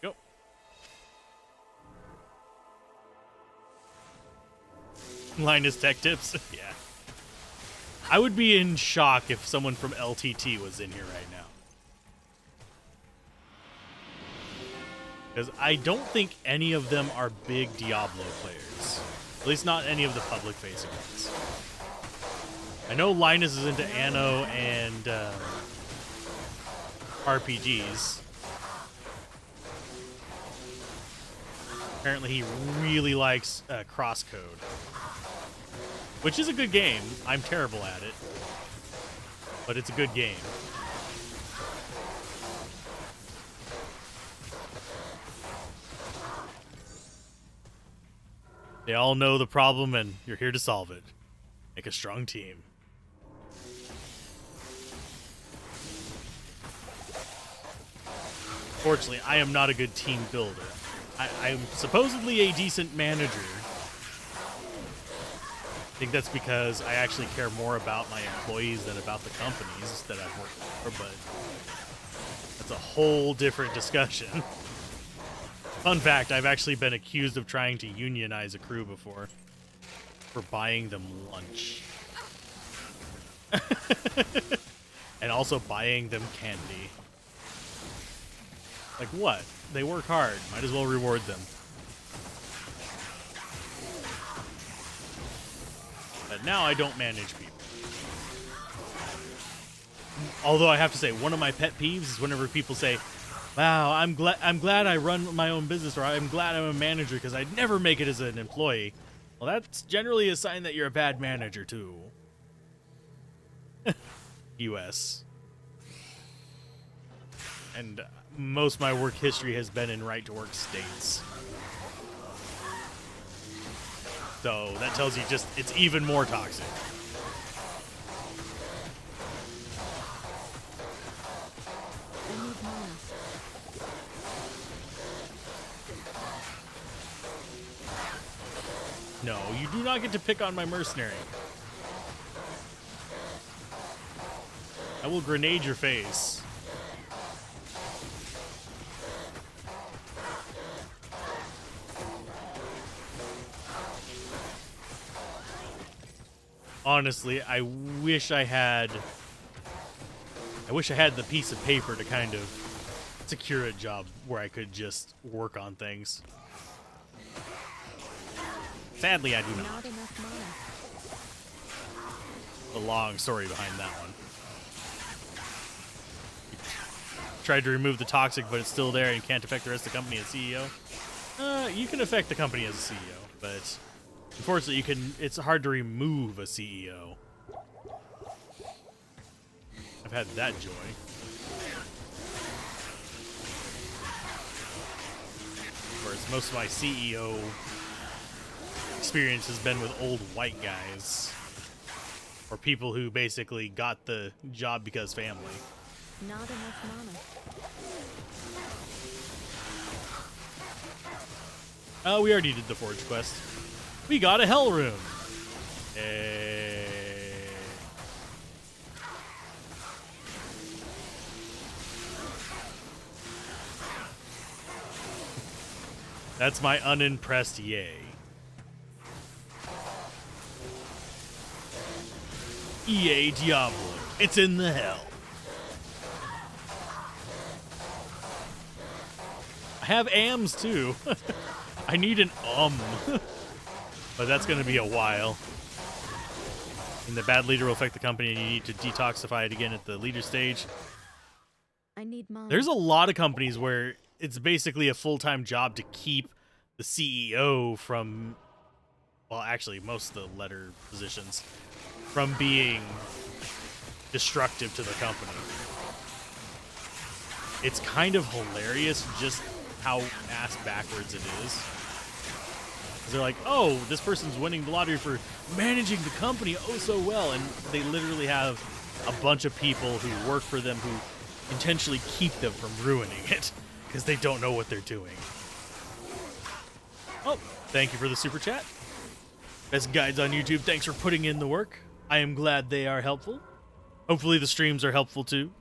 Go. Linus Tech Tips? Yeah. I would be in shock if someone from LTT was in here right now. Because I don't think any of them are big Diablo players. At least not any of the public-facing ones. I know Linus is into Anno and RPGs. Apparently he really likes Crosscode. Which is a good game. I'm terrible at it. But it's a good game. They all know the problem and you're here to solve it. Make a strong team. Fortunately, I am not a good team builder. I'm supposedly a decent manager. I think that's because I actually care more about my employees than about the companies that I've worked for, but that's a whole different discussion. Fun fact, I've actually been accused of trying to unionize a crew before for buying them lunch. And also buying them candy. Like what? They work hard. Might as well reward them. But now I don't manage people. Although I have to say, one of my pet peeves is whenever people say, "Wow, I'm glad I run my own business," or "I'm glad I'm a manager because I'd never make it as an employee." Well, that's generally a sign that you're a bad manager too. US. And most of my work history has been in right-to-work states. So that tells you just, it's even more toxic. I need mana. No, you do not get to pick on my mercenary. I will grenade your face. Honestly, I wish I had I wish I had the piece of paper to kind of secure a job where I could just work on things. Sadly, I do not. Not enough mana. A long story behind that one. Tried to remove the toxic, but it's still there and you can't affect the rest of the company as CEO. You can affect the company as a CEO, but unfortunately it's hard to remove a CEO. I've had that joy. Whereas most of my CEO experience has been with old white guys. Or people who basically got the job because family. Not enough mana. We already did the Forge quest. We got a Hell Rune. Hey. That's my unimpressed yay. EA Diablo. It's in the hell. I have AMs too. I need an but that's going to be a while. And the bad leader will affect the company and you need to detoxify it again at the leader stage. I need mana. There's a lot of companies where it's basically a full-time job to keep the CEO from, well, actually, most of the letter positions, from being destructive to the company. It's kind of hilarious just how ass backwards it is. 'Cause they're like, oh, this person's winning the lottery for managing the company oh so well, and they literally have a bunch of people who work for them who intentionally keep them from ruining it because they don't know what they're doing. Oh, thank you for the super chat. Best guides on YouTube, thanks for putting in the work. I am glad they are helpful. Hopefully the streams are helpful too.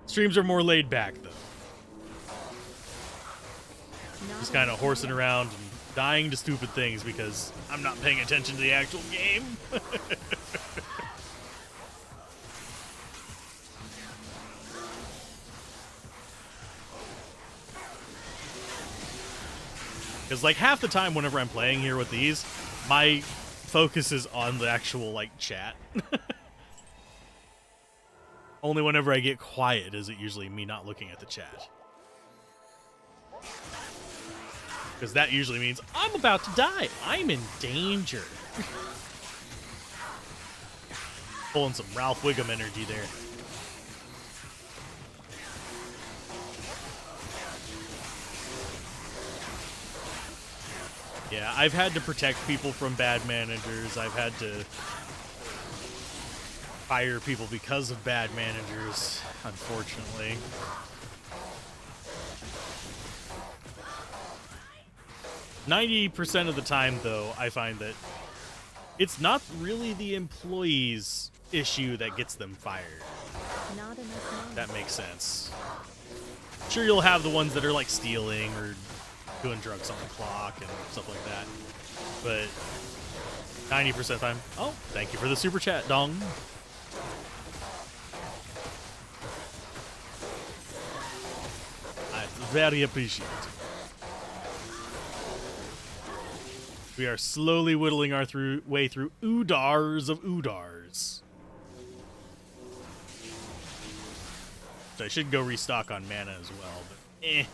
Streams are more laid back though. Just kind of horsing around and dying to stupid things because I'm not paying attention to the actual game. Because like half the time whenever I'm playing here with these, my focus is on the actual like chat. Only whenever I get quiet is it usually me not looking at the chat. Because that usually means I'm about to die. I'm in danger. Pulling some Ralph Wiggum energy there. Yeah, I've had to protect people from bad managers. I've had to fire people because of bad managers, unfortunately. %90 of the time, though, I find that it's not really the employee's issue that gets them fired. Not enough mana. That makes sense. Sure, you'll have the ones that are like stealing or doing drugs on the clock and stuff like that. But 90% of the time, oh, thank you for the super chat, Dong. I very appreciate it. We are slowly whittling our way through Udars of Udars. So I should go restock on mana as well, but eh.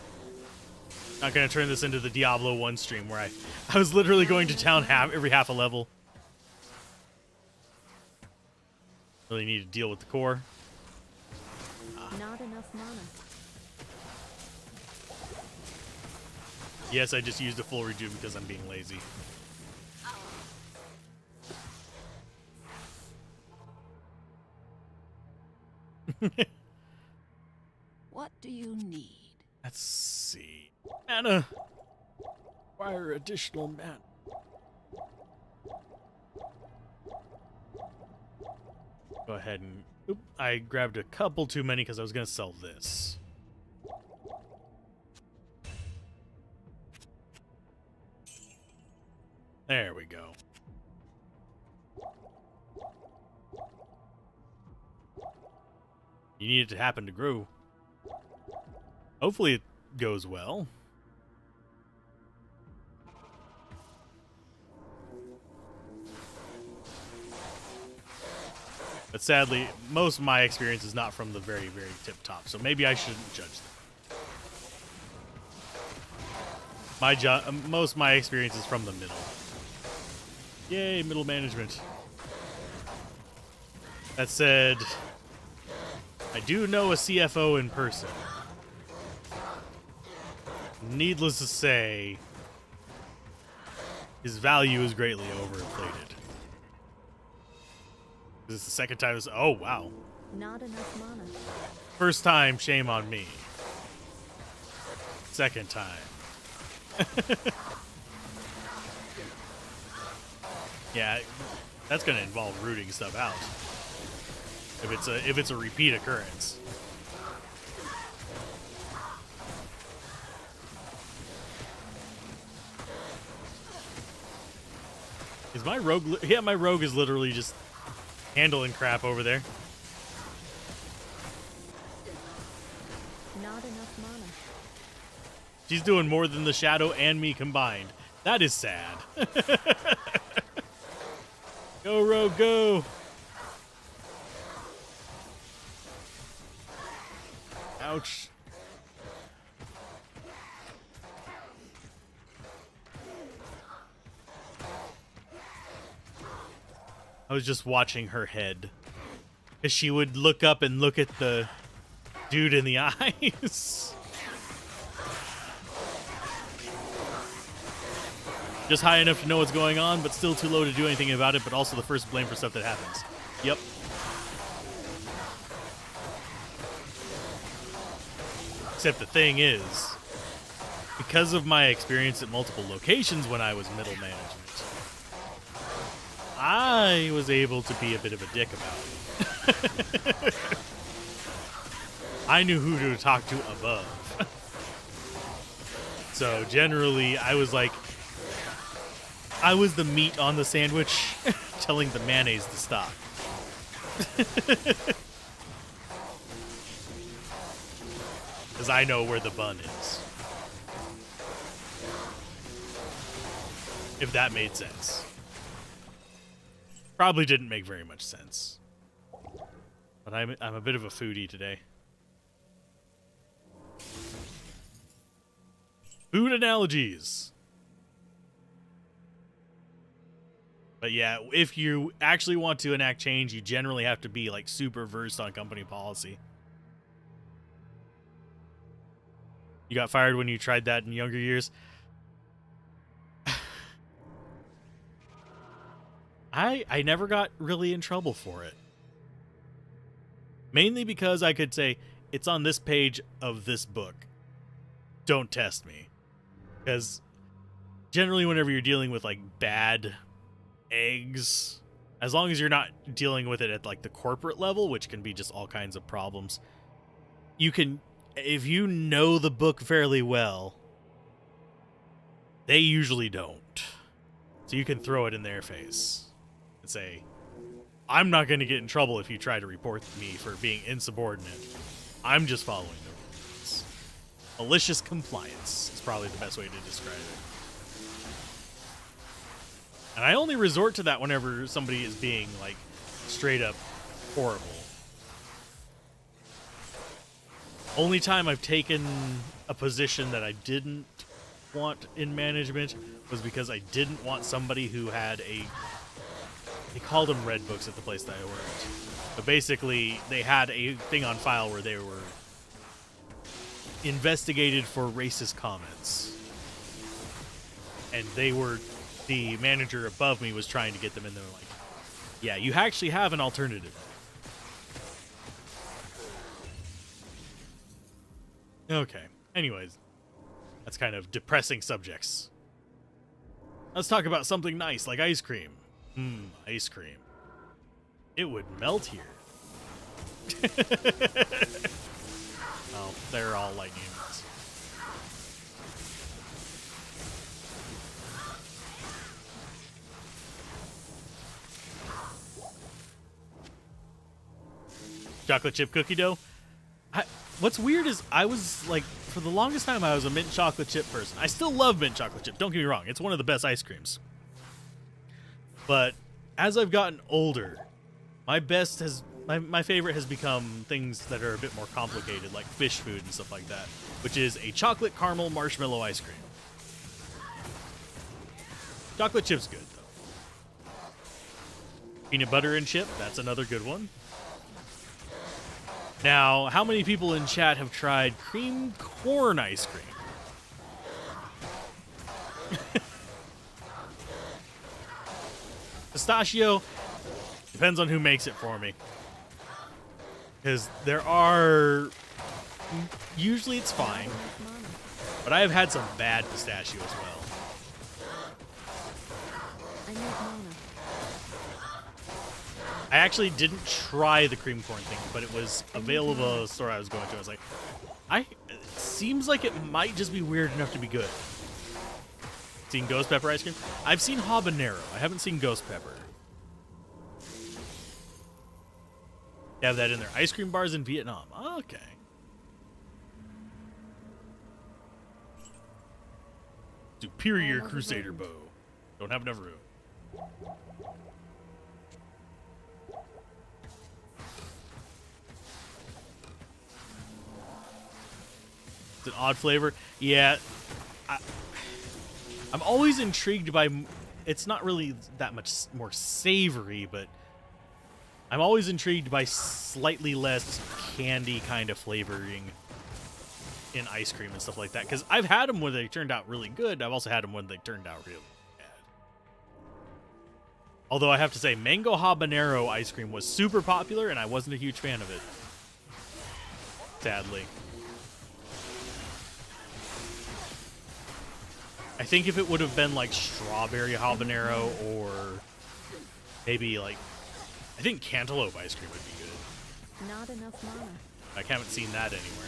Not going to turn this into the Diablo 1 stream where I was literally going to town every half a level. Really need to deal with the core. Not enough mana. Yes, I just used a full redo because I'm being lazy. What do you need? Let's see. Mana. Require additional mana. Go ahead and... Oop, I grabbed a couple too many because I was going to sell this. There we go. You need it to happen to grow. Hopefully it goes well. But sadly, most of my experience is not from the very, very tip top, so maybe I shouldn't judge them. Most of my experience is from the middle. Yay, middle management. That said, I do know a CFO in person. Needless to say, his value is greatly overinflated. This is the second time this. Oh, wow. Not enough mana. First time, shame on me. Second time. Yeah, that's gonna involve rooting stuff out. If it's a repeat occurrence. Is my rogue? Yeah, my rogue is literally just handling crap over there. Not enough mana. She's doing more than the shadow and me combined. That is sad. Go, rogue, go. Ouch. I was just watching her head. Because she would look up and look at the dude in the eyes. Just high enough to know what's going on, but still too low to do anything about it, but also the first blame for stuff that happens. Yep. Except the thing is, because of my experience at multiple locations when I was middle management, I was able to be a bit of a dick about it. I knew who to talk to above. So generally, I was the meat on the sandwich, telling the mayonnaise to stop. Because I know where the bun is. If that made sense. Probably didn't make very much sense. But I'm a bit of a foodie today. Food analogies. But yeah, if you actually want to enact change, you generally have to be like super versed on company policy. You got fired when you tried that in younger years? I never got really in trouble for it. Mainly because I could say, it's on this page of this book. Don't test me. Because generally whenever you're dealing with like bad eggs, as long as you're not dealing with it at like the corporate level, which can be just all kinds of problems, you can, if you know the book fairly well, they usually don't. So you can throw it in their face and say, I'm not going to get in trouble if you try to report me for being insubordinate. I'm just following the rules. Malicious compliance is probably the best way to describe it. And I only resort to that whenever somebody is being, like, straight up horrible. Only time I've taken a position that I didn't want in management was because I didn't want somebody who had a... They called them red books at the place that I worked. But basically, they had a thing on file where they were investigated for racist comments. And they were... The manager above me was trying to get them in there like, yeah, you actually have an alternative. Okay. Anyways, that's kind of depressing subjects. Let's talk about something nice like ice cream. Ice cream. It would melt here. Oh, they're all lightning units. Chocolate chip cookie dough? What's weird is I was like, for the longest time, I was a mint chocolate chip person. I still love mint chocolate chip. Don't get me wrong. It's one of the best ice creams. But as I've gotten older, my favorite has become things that are a bit more complicated, like fish food and stuff like that, which is a chocolate caramel marshmallow ice cream. Chocolate chip's good, though. Peanut butter and chip, that's another good one. Now, how many people in chat have tried cream corn ice cream? Pistachio, depends on who makes it for me. Because there are... Usually it's fine, Enough mana. but I have had some bad pistachio as well. I need mana. I actually didn't try the cream corn thing, but it was available at the store I was going to. I was like, it seems like it might just be weird enough to be good. Seen ghost pepper ice cream? I've seen habanero. I haven't seen ghost pepper. They have that in their ice cream bars in Vietnam. Okay. Superior Crusader bow. Don't have enough room. It's an odd flavor. Yeah. I'm always intrigued by... It's not really that much more savory, but... I'm always intrigued by slightly less candy kind of flavoring in ice cream and stuff like that. Because I've had them when they turned out really good. I've also had them when they turned out really bad. Although I have to say, mango habanero ice cream was super popular, and I wasn't a huge fan of it. Sadly. I think if it would have been like strawberry habanero or maybe like... I think cantaloupe ice cream would be good. Not enough mana. I haven't seen that anywhere.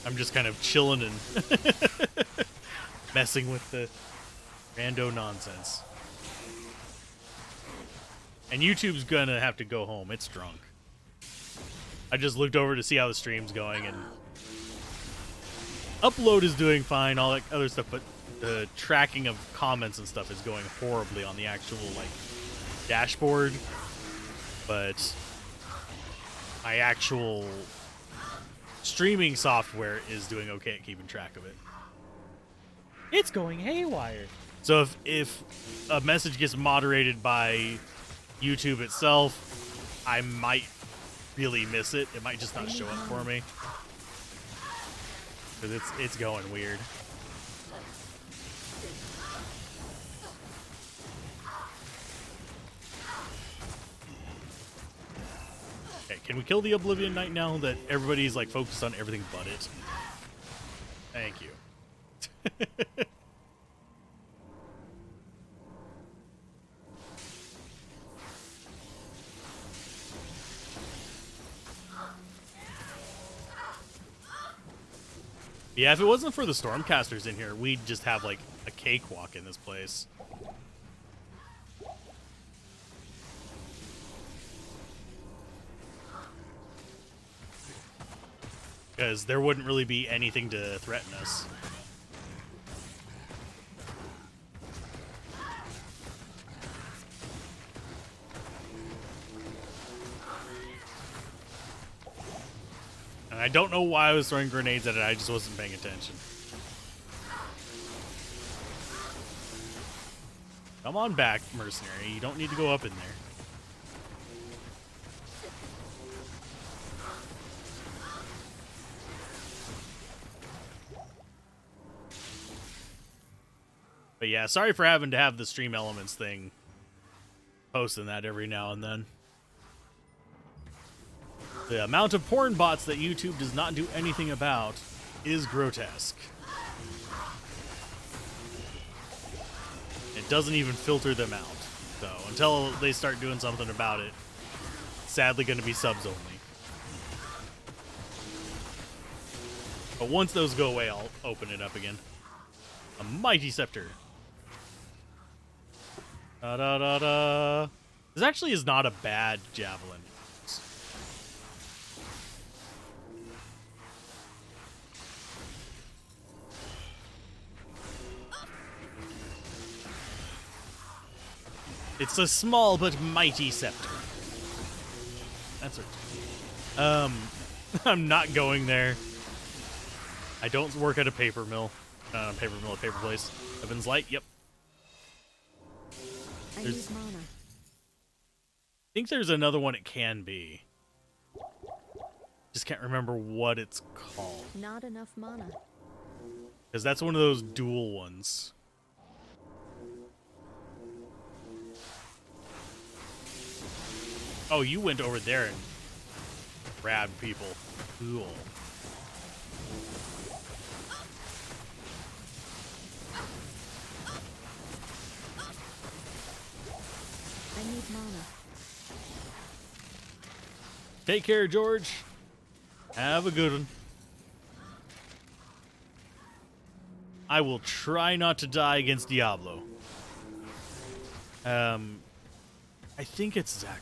I'm just kind of chilling and messing with the rando nonsense. And YouTube's gonna have to go home. It's drunk. I just looked over to see how the stream's going, and upload is doing fine, all that other stuff, but the tracking of comments and stuff is going horribly on the actual, like, dashboard. But my actual streaming software is doing okay at keeping track of it. It's going haywire. So if a message gets moderated by YouTube itself, I might really miss it. It might just not show up for me. Because it's going weird. Okay, can we kill the Oblivion Knight now that everybody's like focused on everything but it? Thank you. Yeah, if it wasn't for the Stormcasters in here, we'd just have, like, a cakewalk in this place. Because there wouldn't really be anything to threaten us. And I don't know why I was throwing grenades at it, I just wasn't paying attention. Come on back, mercenary. You don't need to go up in there. But yeah, sorry for having to have the stream elements thing. Posting that every now and then. The amount of porn bots that YouTube does not do anything about is grotesque. It doesn't even filter them out. So until they start doing something about it, it's sadly going to be subs only. But once those go away, I'll open it up again. A mighty scepter. Da da da da. This actually is not a bad javelin. It's a small but mighty scepter. That's right. I'm not going there. I don't work at a paper mill. Not a paper mill, a paper place. Heaven's Light, yep. I There's- need mana. I think there's another one it can be. Just can't remember what it's called. Not enough mana. Because that's one of those dual ones. Oh, you went over there and grabbed people. Cool. I need mana. Take care, George. Have a good one. I will try not to die against Diablo. I think it's Zach.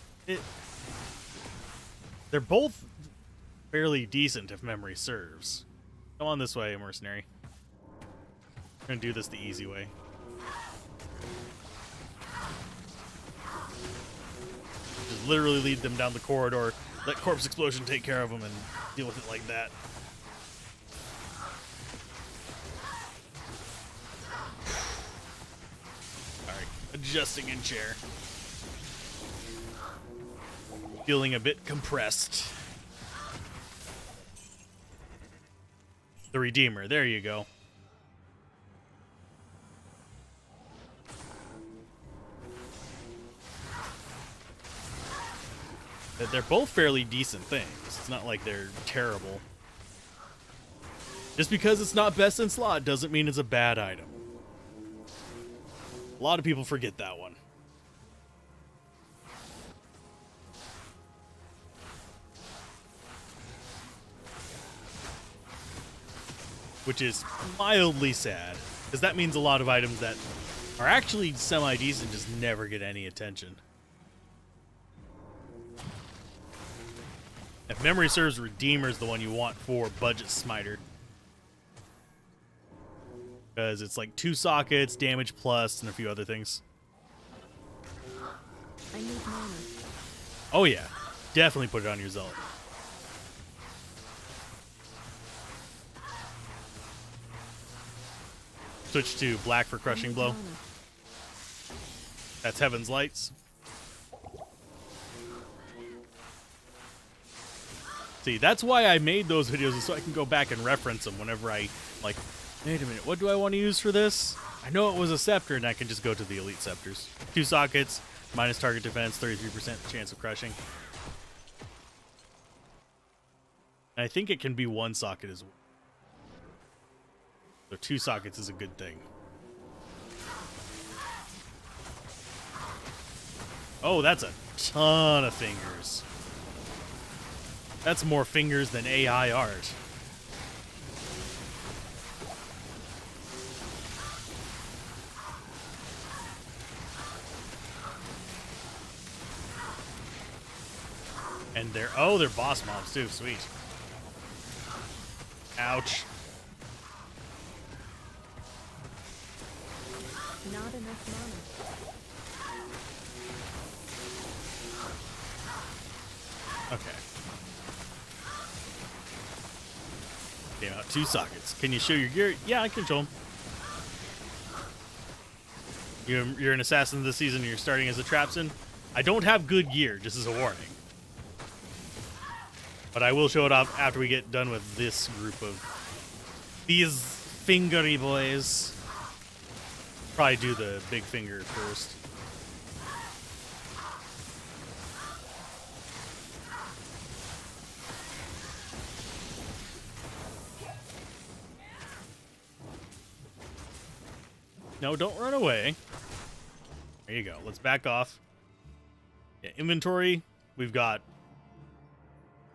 They're both fairly decent if memory serves. Come on this way, mercenary. I'm gonna do this the easy way. Just literally lead them down the corridor, let Corpse Explosion take care of them, and deal with it like that. Alright, adjusting in chair. Feeling a bit compressed. The Redeemer, there you go. They're both fairly decent things. It's not like they're terrible. Just because it's not best in slot doesn't mean it's a bad item. A lot of people forget that one. Which is mildly sad, because that means a lot of items that are actually semi-decent just never get any attention. If memory serves, Redeemer's the one you want for Budget Smiter. Because it's like 2 sockets, damage plus, and a few other things. I need mana. Oh yeah, definitely put it on your Zealot. Switch to black for Crushing Blow. Mana. That's Heaven's Lights. See, that's why I made those videos, is so I can go back and reference them whenever I, like, wait a minute, what do I want to use for this? I know it was a scepter, and I can just go to the elite scepters. 2 sockets, minus target defense, 33% chance of crushing. And I think it can be 1 socket as well. So 2 sockets is a good thing. Oh, that's a ton of fingers. That's more fingers than AI art. And they're boss mobs too, sweet. Ouch. Not enough mana. Okay. Came out 2 sockets. Can you show your gear? Yeah, I can show them. You're an assassin this season and you're starting as a trapson. I don't have good gear, just as a warning. But I will show it off after we get done with this group of these fingery boys. Probably do the big finger first. No, don't run away. There you go. Let's back off. Yeah, inventory. We've got...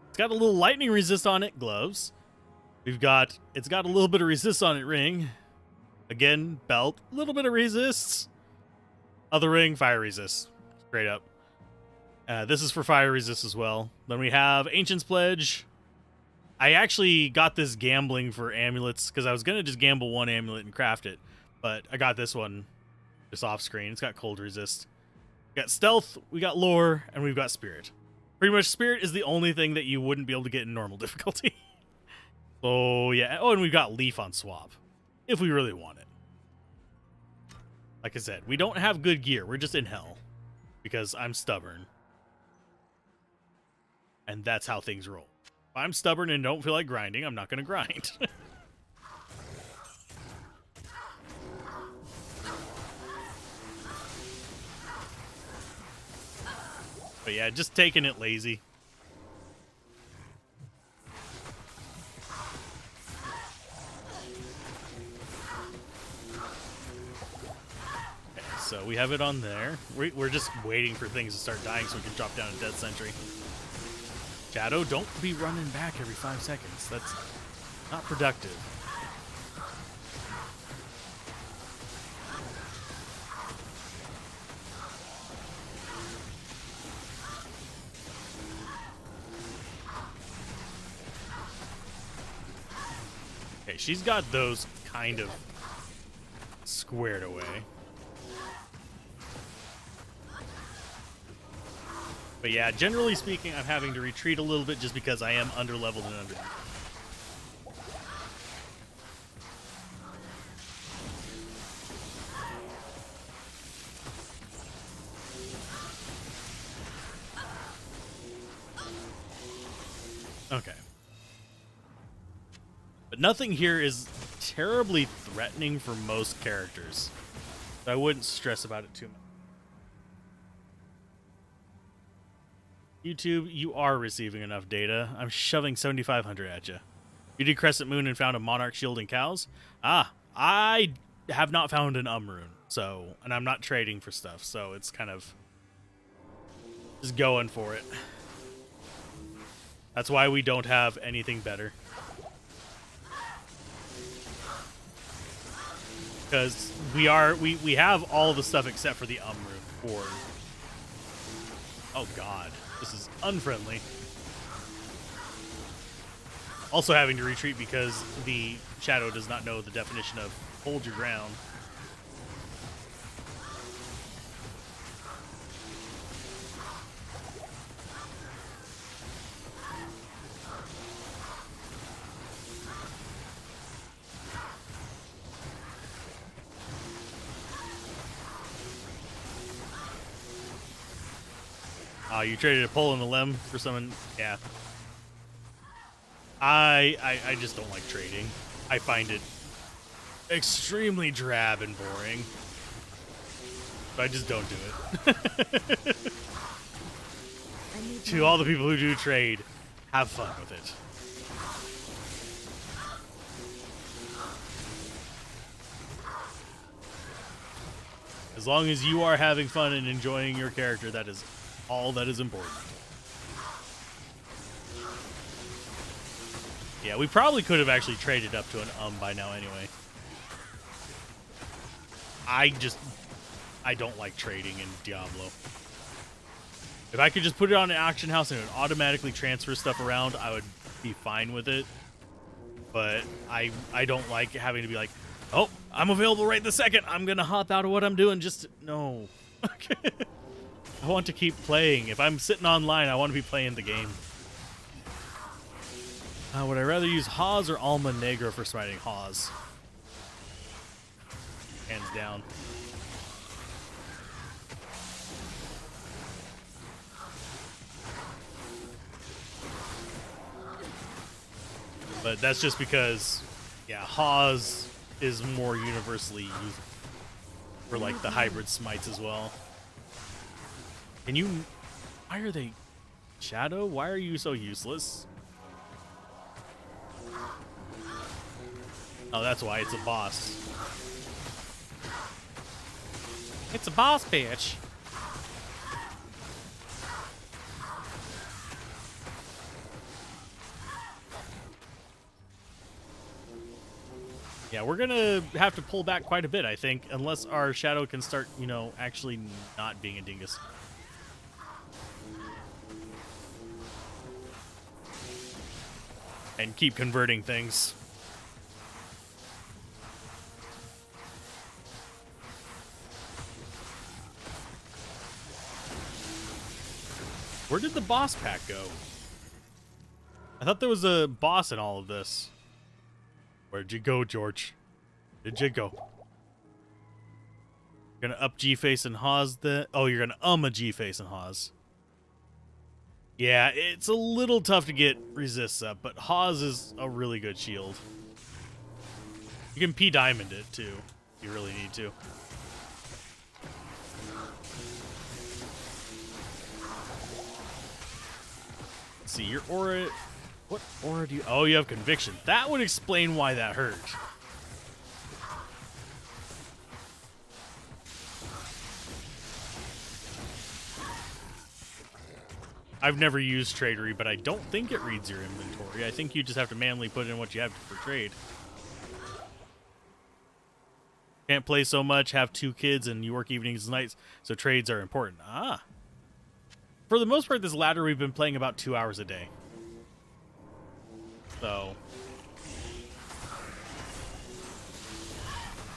It's got a little lightning resist on it. Gloves. It's got a little bit of resist on it. Ring. Again, belt, a little bit of resists. Other ring, fire resist. Straight up. This is for fire resist as well. Then we have Ancient's Pledge. I actually got this gambling for amulets because I was going to just gamble one amulet and craft it. But I got this one just off screen. It's got cold resist. We got stealth, we got lore, and we've got spirit. Pretty much spirit is the only thing that you wouldn't be able to get in normal difficulty. So yeah. Oh, and we've got leaf on swap if we really want it. Like I said, we don't have good gear. We're just in hell because I'm stubborn. And that's how things roll. If I'm stubborn and don't feel like grinding, I'm not going to grind. But yeah, just taking it lazy. Okay, so we have it on there. We're just waiting for things to start dying so we can drop down a Death Sentry. Shadow, don't be running back every 5 seconds. That's not productive. Okay, she's got those kind of squared away. But yeah, generally speaking, I'm having to retreat a little bit just because I am underleveled and under. Okay. But nothing here is terribly threatening for most characters. So I wouldn't stress about it too much. YouTube, you are receiving enough data. I'm shoving 7,500 at you. You did Crescent Moon and found a Monarch Shield and Cows? Ah, I have not found an rune. So, and I'm not trading for stuff. So it's kind of just going for it. That's why we don't have anything better. Because we have all the stuff except for the rune. Or, oh god. This is unfriendly. Also having to retreat because the shadow does not know the definition of hold your ground. Oh, you traded a pole in the limb for someone? Yeah. I just don't like trading. I find it extremely drab and boring. So I just don't do it. To all the people who do trade, have fun with it. As long as you are having fun and enjoying your character, that is all that is important. Yeah, we probably could have actually traded up to an by now anyway. I don't like trading in Diablo. If I could just put it on an auction house and it would automatically transfer stuff around, I would be fine with it. But I don't like having to be like, oh, I'm available right this second. I'm going to hop out of what I'm doing just to... No. I want to keep playing. If I'm sitting online, I want to be playing the game. Would I rather use Hawes or Alma Negra for smiting? Hawes? Hands down. But that's just because, yeah, Hawes is more universally used for like the hybrid smites as well. Can you... Why are they... Shadow? Why are you so useless? Oh, that's why. It's a boss. It's a boss, bitch. Yeah, we're gonna have to pull back quite a bit, I think, unless our shadow can start, you know, actually not being a dingus. And keep converting things. Where did the boss pack go? I thought there was a boss in all of this. Where'd you go, George? Where'd you go? You're gonna up G-Face and Hawes the... Oh, you're gonna a G-Face and Hawes. Yeah, it's a little tough to get resists up, but Hawes is a really good shield. You can P-Diamond it, too, if you really need to. Let's see, your aura... What aura do you... Oh, you have Conviction. That would explain why that hurt. I've never used Tradery, but I don't think it reads your inventory. I think you just have to manually put in what you have for trade. Can't play so much, have 2 kids, and you work evenings and nights, so trades are important. Ah. For the most part, this ladder we've been playing about 2 hours a day. So...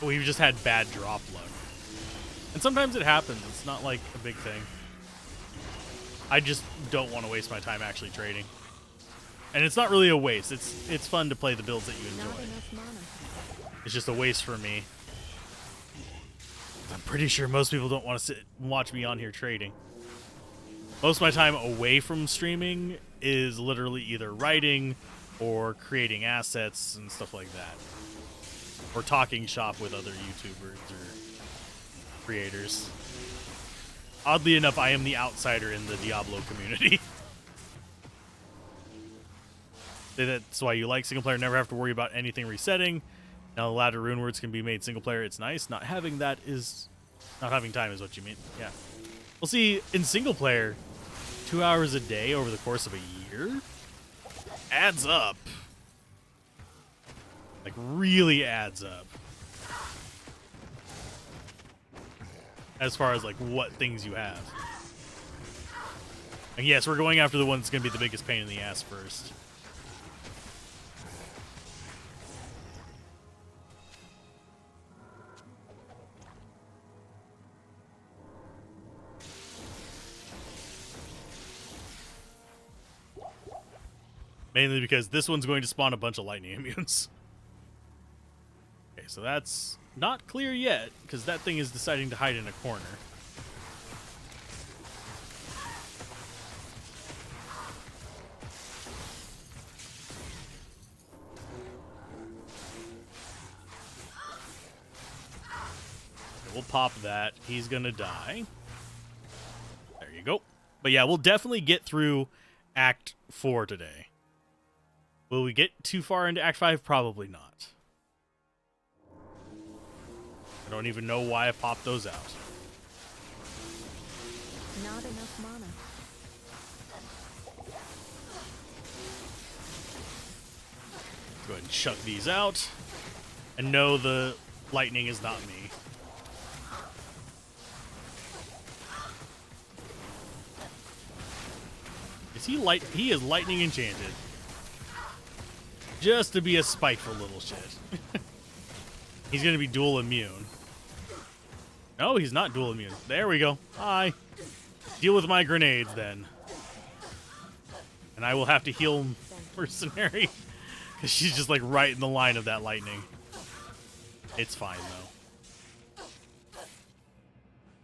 we've just had bad drop luck. And sometimes it happens. It's not like a big thing. I just don't want to waste my time actually trading. And it's not really a waste. It's fun to play the builds that you Not enjoy. enough mana. It's just a waste for me. I'm pretty sure most people don't want to sit and watch me on here trading. Most of my time away from streaming is literally either writing or creating assets and stuff like that. Or talking shop with other YouTubers or creators. Oddly enough, I am the outsider in the Diablo community. That's why you like single player, never have to worry about anything resetting. Now the ladder rune words can be made single player, it's nice. Not having that is... not having time is what you mean, yeah. Well, see, in single player, 2 hours a day over the course of a year adds up. Like, really adds up. As far as, like, what things you have. And yes, we're going after the one that's going to be the biggest pain in the ass first. Mainly because this one's going to spawn a bunch of lightning immunes. Okay, so that's not clear yet, because that thing is deciding to hide in a corner. We'll pop that. He's gonna die. There you go. But yeah, we'll definitely get through Act 4 today. Will we get too far into Act 5? Probably not. I don't even know why I popped those out. Not enough mana. Go ahead and chuck these out. And no, the lightning is not me. Is he light? He is lightning enchanted. Just to be a spiteful little shit. He's gonna be dual immune. No, he's not dual immune. There we go. Hi. Deal with my grenades then. And I will have to heal Mercenary. Because she's just like right in the line of that lightning. It's fine though.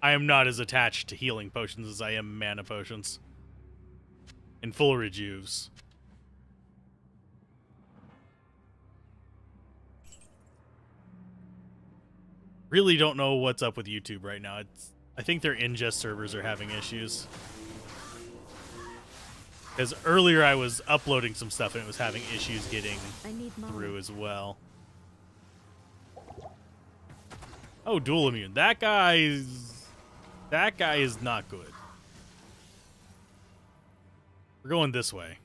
I am not as attached to healing potions as I am mana potions. And full rejuves. Really don't know what's up with YouTube right now. I think their ingest servers are having issues. Because earlier I was uploading some stuff and it was having issues getting through as well. Oh, dual immune. That guy is not good. We're going this way.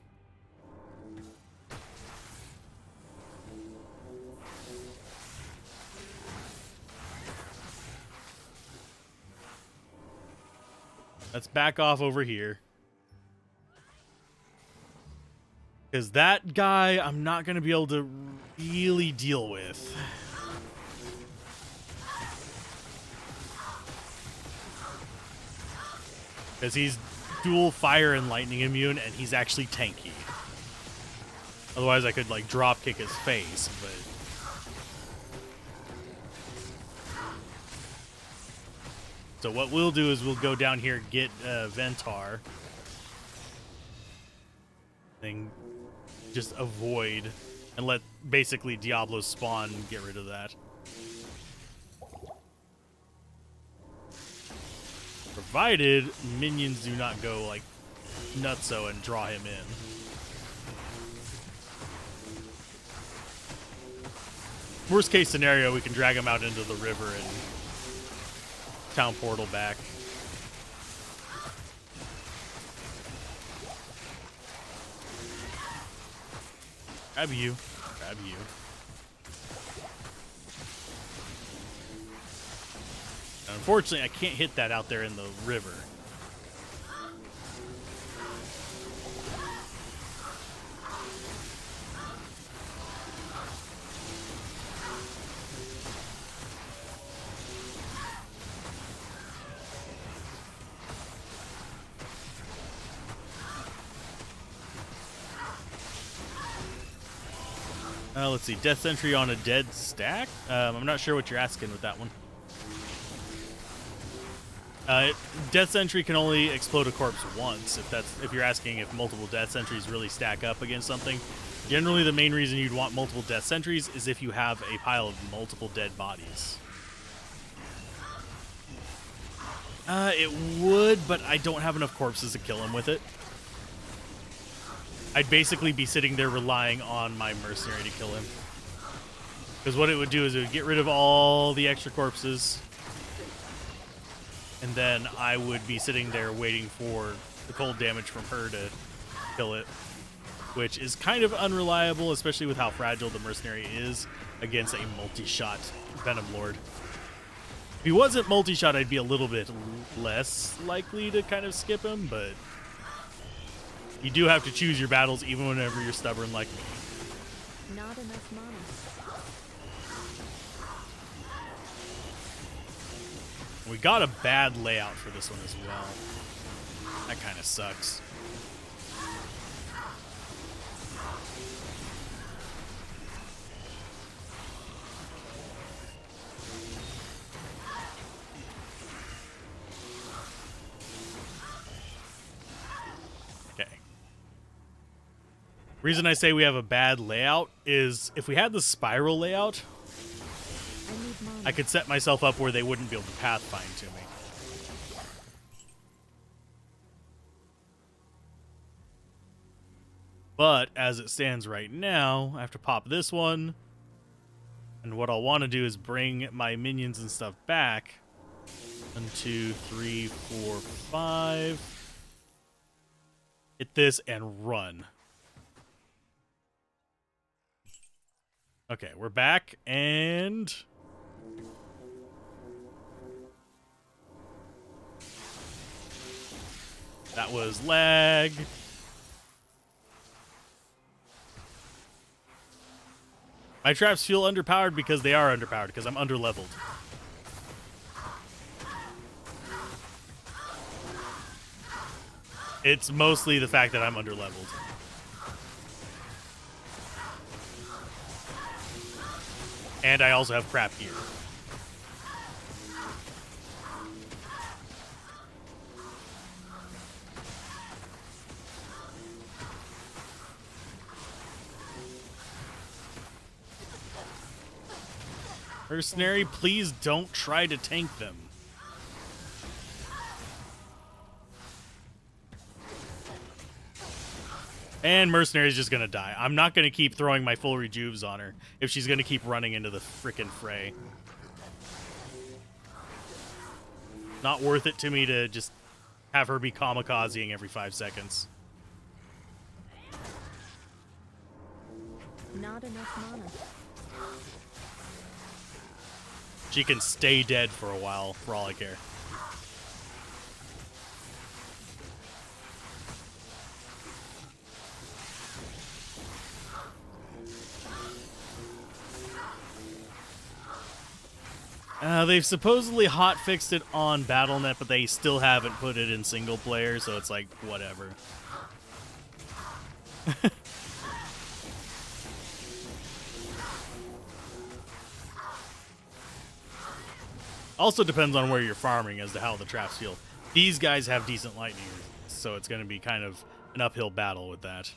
Let's back off over here. Because that guy, I'm not going to be able to really deal with. Because he's dual fire and lightning immune, and he's actually tanky. Otherwise, I could, like, drop kick his face, but... So what we'll do is we'll go down here, get Ventar. Then just avoid and let basically Diablo's spawn get rid of that. Provided minions do not go like nutso and draw him in. Worst case scenario, we can drag him out into the river and town portal back. Grab you. Grab you. Unfortunately, I can't hit that out there in the river. Let's see. Death Sentry on a dead stack? I'm not sure what you're asking with that one. Death Sentry can only explode a corpse once. If you're asking if multiple Death Sentries really stack up against something. Generally, the main reason you'd want multiple Death Sentries is if you have a pile of multiple dead bodies. It would, but I don't have enough corpses to kill him with it. I'd basically be sitting there relying on my mercenary to kill him. Because what it would do is it would get rid of all the extra corpses. And then I would be sitting there waiting for the cold damage from her to kill it. Which is kind of unreliable, especially with how fragile the mercenary is against a multi-shot Venom Lord. If he wasn't multi-shot, I'd be a little bit less likely to kind of skip him, but... You do have to choose your battles even whenever you're stubborn like me. Not enough mana. We got a bad layout for this one as well. That kind of sucks. Reason I say we have a bad layout is if we had the spiral layout, I could set myself up where they wouldn't be able to pathfind to me. But as it stands right now, I have to pop this one. And what I'll want to do is bring my minions and stuff back. 1, 2, 3, 4, 5. Hit this and run. Okay, we're back, and... That was lag. My traps feel underpowered because they are underpowered, because I'm underleveled. It's mostly the fact that I'm underleveled. And I also have crap gear. Mercenary, please don't try to tank them. And Mercenary's just gonna die. I'm not gonna keep throwing my full rejuves on her if she's gonna keep running into the frickin' fray. Not worth it to me to just have her be kamikazing every 5 seconds. Not enough mana. She can stay dead for a while, for all I care. They've supposedly hot fixed it on BattleNet, but they still haven't put it in single player, so it's like, whatever. Also depends on where you're farming as to how the traps feel. These guys have decent lightning, so it's going to be kind of an uphill battle with that.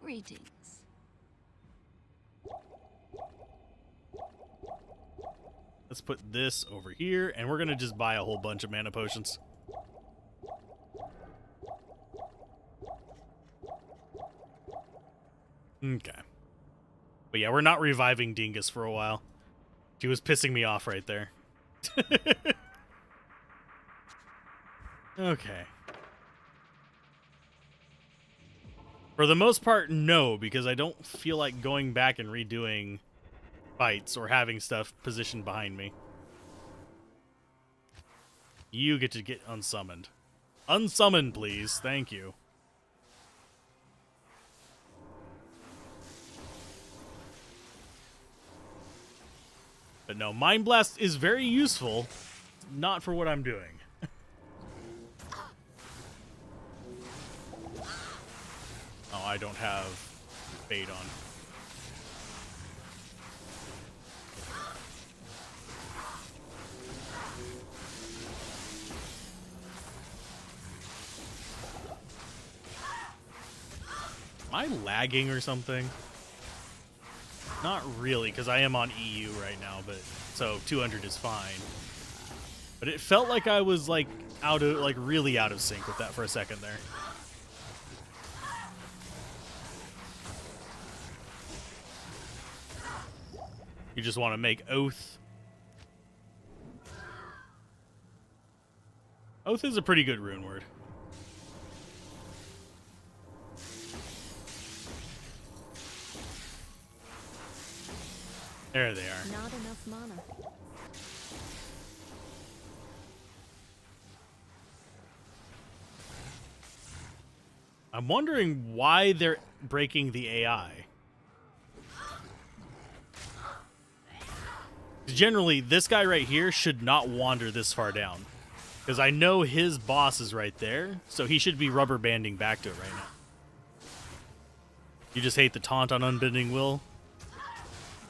Greetings. Let's put this over here, and we're going to just buy a whole bunch of mana potions. Okay. But yeah, we're not reviving Dingus for a while. She was pissing me off right there. Okay. For the most part, no, because I don't feel like going back and redoing fights or having stuff positioned behind me. You get to get unsummoned. Unsummon, please. Thank you. But no, Mind Blast is very useful. Not for what I'm doing. Oh, I don't have bait on. Am I lagging or something? Not really, because I am on EU right now, but so 200 is fine. But it felt like I was like really out of sync with that for a second there. You just want to make Oath. Oath is a pretty good rune word. There they are. Not enough mana. I'm wondering why they're breaking the AI. Generally, this guy right here should not wander this far down. Because I know his boss is right there, so he should be rubber banding back to it right now. You just hate the taunt on Unbending Will?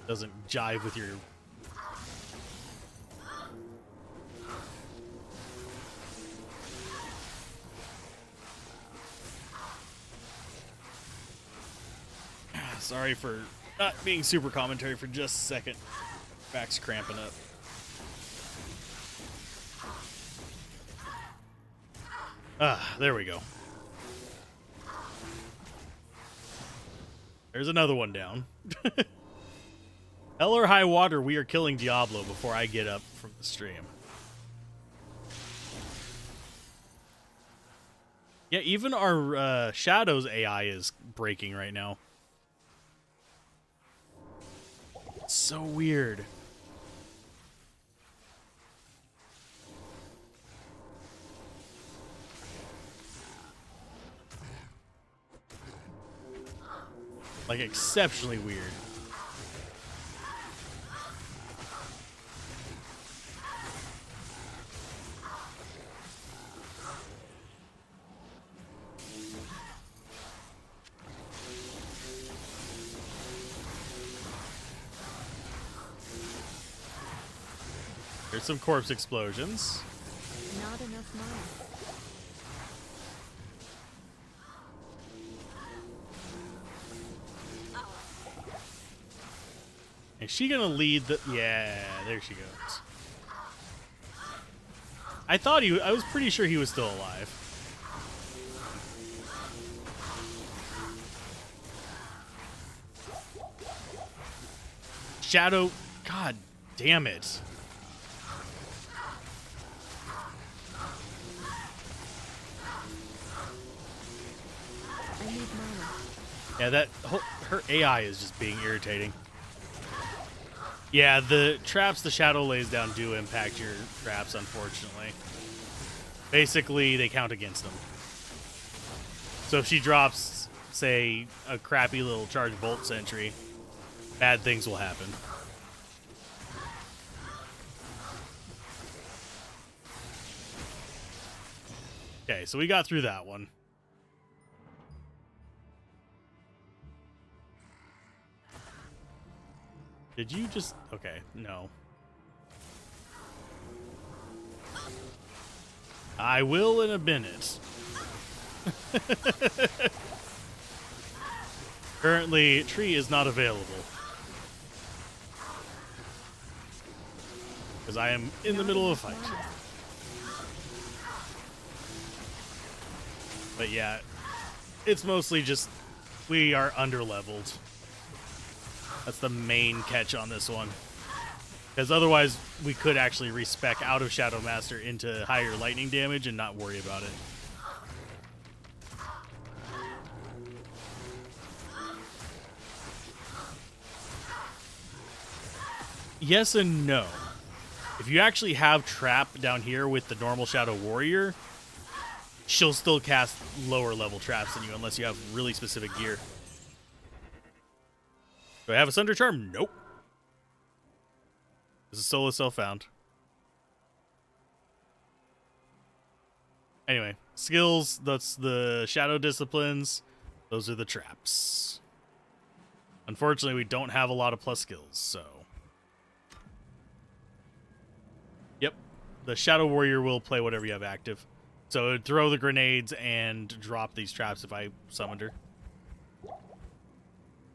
Doesn't jive with your... Sorry for not being super commentary for just a second. Back's cramping up. Ah, there we go. There's another one down. Hell or high water, we are killing Diablo before I get up from the stream. Yeah, even our Shadows AI is breaking right now. It's so weird. Like, exceptionally weird. There's some corpse explosions. Not enough mana. Is she gonna lead the... Yeah, there she goes. I thought I was pretty sure he was still alive. Shadow... God damn it. I need mana. Yeah, her AI is just being irritating. Yeah, the traps the Shadow lays down do impact your traps, unfortunately. Basically, they count against them. So if she drops, say, a crappy little charged bolt sentry, bad things will happen. Okay, so we got through that one. Did you just... Okay, no. I will in a minute. Currently, tree is not available. Because I am in the middle of a fight. But yeah, it's mostly just we are underleveled. That's the main catch on this one. Because otherwise, we could actually respec out of Shadow Master into higher lightning damage and not worry about it. Yes and no. If you actually have Trap down here with the normal Shadow Warrior, she'll still cast lower level traps than you unless you have really specific gear. Do I have a Sunder Charm? Nope. This is solo self-found. Anyway, skills, that's the Shadow Disciplines. Those are the traps. Unfortunately, we don't have a lot of plus skills, so... Yep, the Shadow Warrior will play whatever you have active. So it would throw the grenades and drop these traps if I summoned her.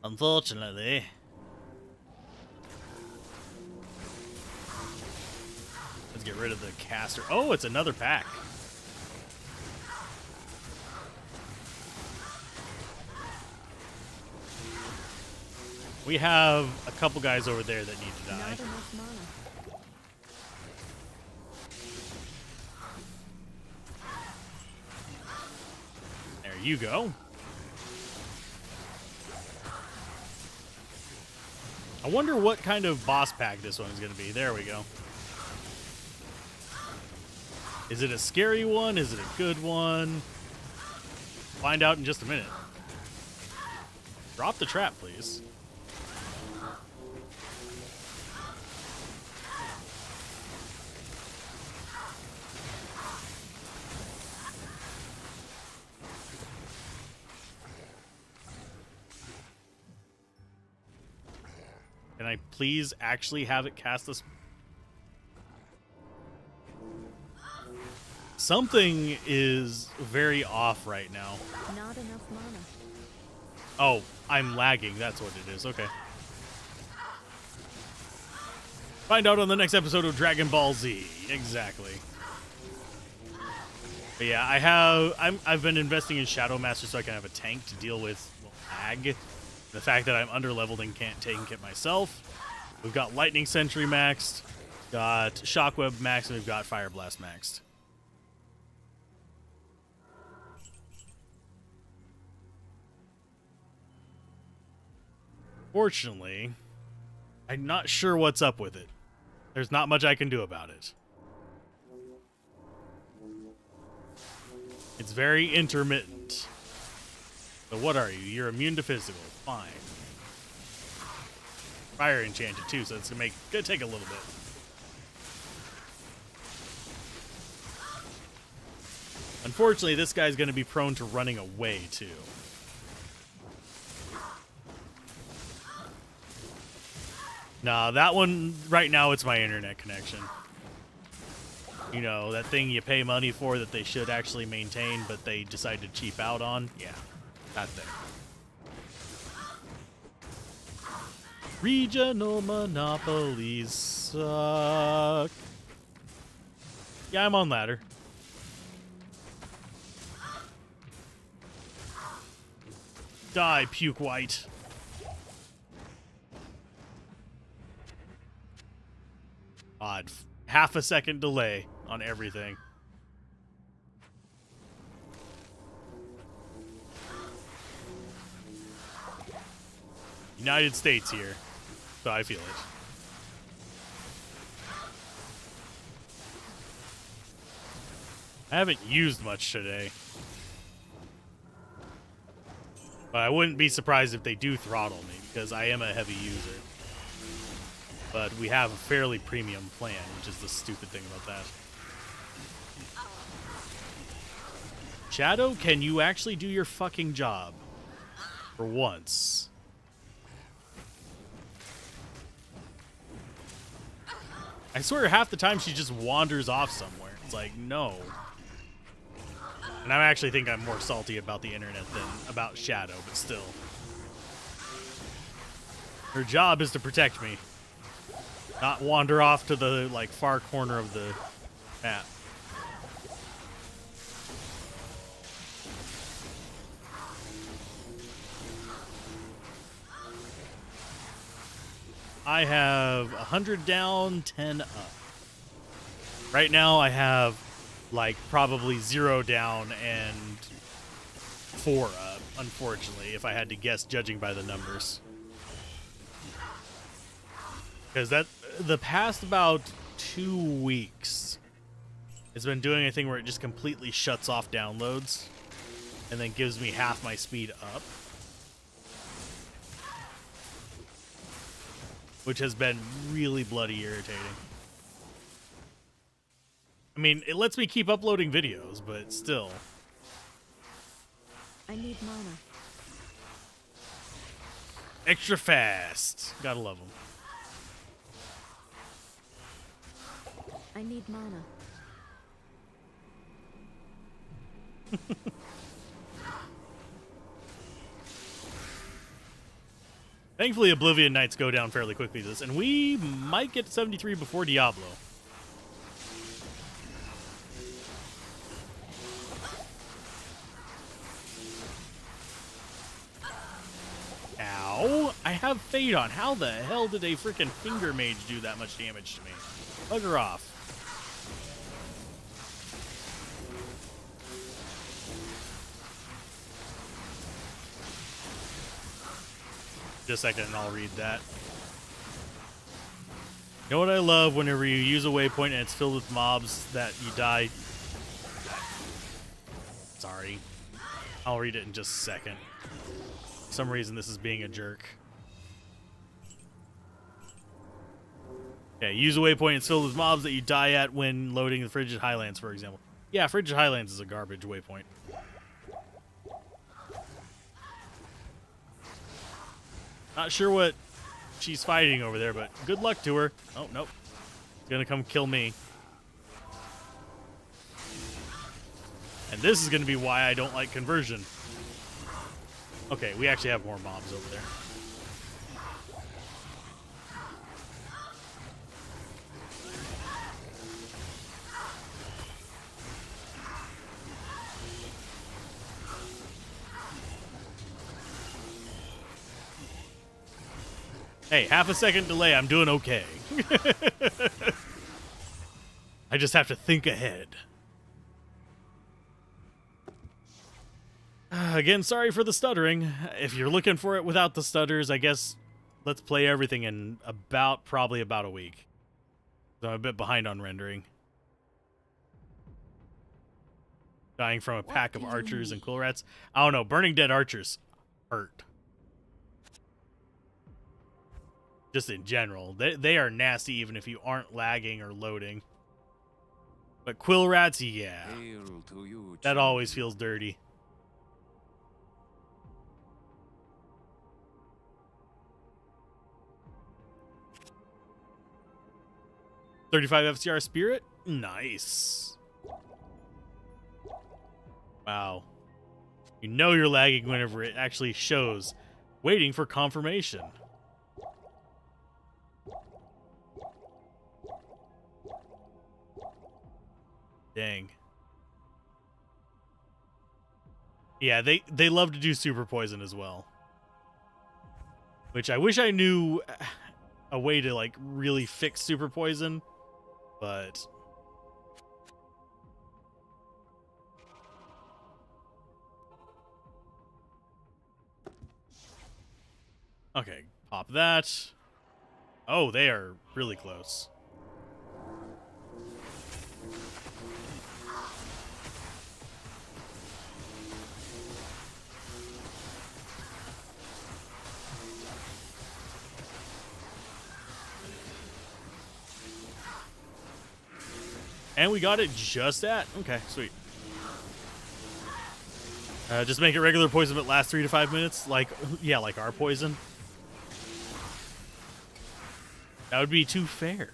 Unfortunately. Let's get rid of the caster. Oh, it's another pack. We have a couple guys over there that need to die. Not enough mana. There you go. I wonder what kind of boss pack this one is going to be. There we go. Is it a scary one? Is it a good one? Find out in just a minute. Drop the trap, please. Can I please actually have it cast this? Something is very off right now. Not enough mana. Oh, I'm lagging. That's what it is. Okay. Find out on the next episode of Dragon Ball Z. Exactly. But yeah, I've been investing in Shadow Master so I can have a tank to deal with lag. The fact that I'm underleveled and can't take it myself. We've got Lightning Sentry maxed, got Shockweb maxed, and we've got Fire Blast maxed. Fortunately, I'm not sure what's up with it. There's not much I can do about it. It's very intermittent. So what are you? You're immune to physical. Fine. Fire enchanted too, so it's gonna take a little bit. Unfortunately, this guy's gonna be prone to running away too. Nah, that one right now it's my internet connection. You know, that thing you pay money for that they should actually maintain, but they decide to cheap out on. Yeah, that thing. Regional monopolies suck. Yeah, I'm on ladder. Die, puke white. Odd. Half a second delay on everything. United States here, so I feel it. I haven't used much today. But I wouldn't be surprised if they do throttle me, because I am a heavy user. But we have a fairly premium plan, which is the stupid thing about that. Shadow, can you actually do your fucking job? For once. I swear half the time she just wanders off somewhere. It's like, no. And I actually think I'm more salty about the internet than about Shadow, but still. Her job is to protect me. Not wander off to the, like, far corner of the map. I have 100 down, 10 up. Right now I have like probably 0 down and 4 up, unfortunately, if I had to guess judging by the numbers. Because the past about 2 weeks it's been doing a thing where it just completely shuts off downloads and then gives me half my speed up. Which has been really bloody irritating. I mean, it lets me keep uploading videos, but still. I need mana. Extra fast. Gotta love them. I need mana. Thankfully, Oblivion Nights go down fairly quickly this, and we might get to 73 before Diablo. Ow! I have Fade on. How the hell did a freaking Finger Mage do that much damage to me? Bugger off. Just a second and I'll read that. You know what I love? Whenever you use a waypoint and it's filled with mobs that you die. Sorry. I'll read it in just a second. For some reason this is being a jerk. Yeah, use a waypoint and it's filled with mobs that you die at when loading the Frigid Highlands, for example. Yeah, Frigid Highlands is a garbage waypoint. Not sure what she's fighting over there, but good luck to her. Oh, nope. It's gonna come kill me. And this is gonna be why I don't like conversion. Okay, we actually have more mobs over there. Hey, half a second delay, I'm doing okay. I just have to think ahead. Again, sorry for the stuttering. If you're looking for it without the stutters, I guess let's play everything in probably about a week. So I'm a bit behind on rendering. Dying from a pack of archers and quill rats. I don't know, Burning Dead archers hurt. Just in general. They are nasty even if you aren't lagging or loading. But quill rats, yeah. That always feels dirty. $35 FCR Spirit? Nice. Wow. You know you're lagging whenever it actually shows. Waiting for confirmation. Dang. Yeah, they love to do super poison as well. Which I wish I knew a way to like really fix super poison, but okay, pop that. Oh, they are really close. And we got it just at. Okay, sweet. Just make it regular poison, but last 3 to 5 minutes. Like, yeah, like our poison. That would be too fair.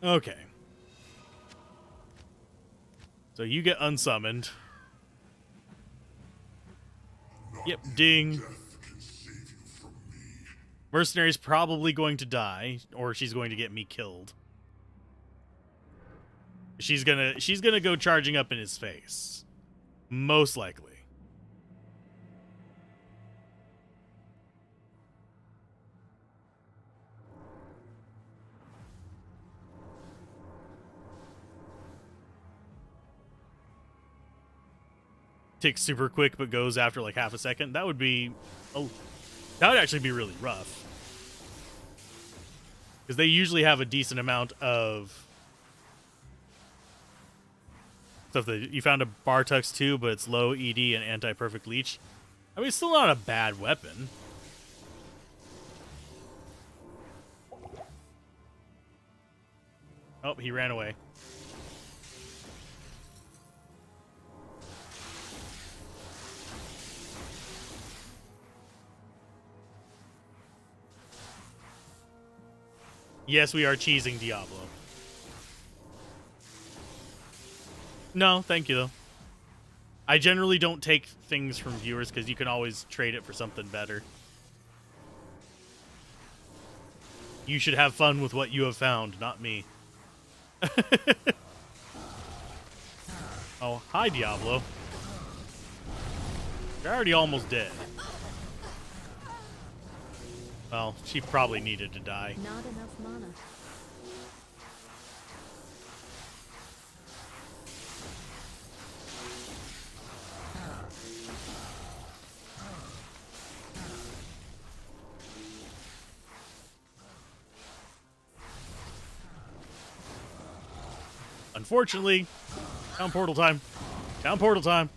Okay. So you get unsummoned. Yep, ding. Mercenary's probably going to die, or she's going to get me killed. She's gonna go charging up in his face. Most likely. Ticks super quick, but goes after like half a second. That would be... Oh, that would actually be really rough. Because they usually have a decent amount of... stuff that you found a Bartux too, but it's low ED and anti-perfect leech. I mean, it's still not a bad weapon. Oh, he ran away. Yes, we are cheesing Diablo. No, thank you, though. I generally don't take things from viewers because you can always trade it for something better. You should have fun with what you have found, not me. Oh, hi, Diablo. You're already almost dead. Well, she probably needed to die. Not enough mana. Unfortunately, down portal time. Down portal time.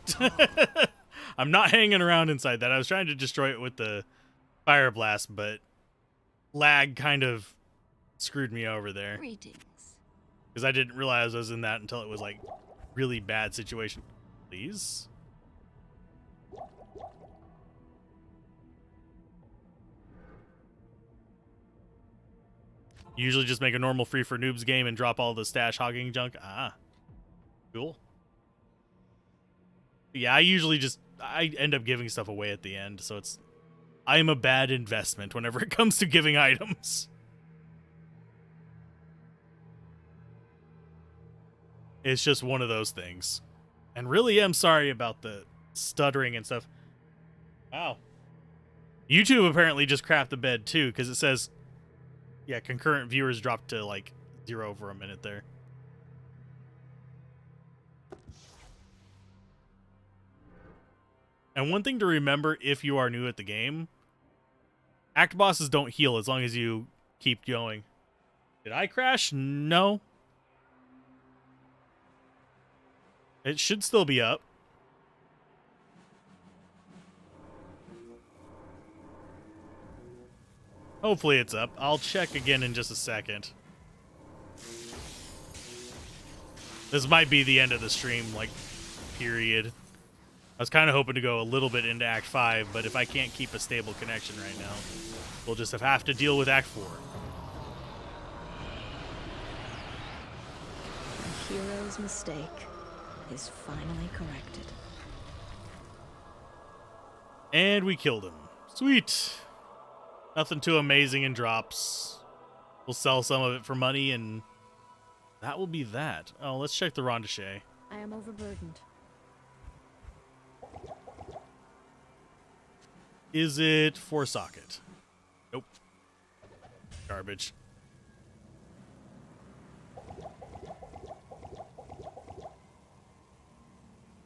I'm not hanging around inside that. I was trying to destroy it with the fire blast, but lag kind of screwed me over there. Greetings. Because I didn't realize I was in that until it was like really bad situation. Please? Usually just make a normal free for noobs game and drop all the stash hogging junk. Ah. Cool. Yeah, I end up giving stuff away at the end, so I am a bad investment whenever it comes to giving items. It's just one of those things. And really am sorry about the stuttering and stuff. Wow. YouTube apparently just crapped the bed too, because it says, yeah, concurrent viewers dropped to like 0 for a minute there. And one thing to remember if you are new at the game, act bosses don't heal as long as you keep going. Did I crash? No. It should still be up. Hopefully it's up. I'll check again in just a second. This might be the end of the stream, like, period. I was kind of hoping to go a little bit into Act 5, but if I can't keep a stable connection right now, we'll just have to deal with Act 4. A hero's mistake is finally corrected. And we killed him. Sweet. Nothing too amazing in drops. We'll sell some of it for money, and that will be that. Oh, let's check the Rondochet. I am overburdened. Is it 4-socket? Nope. Garbage.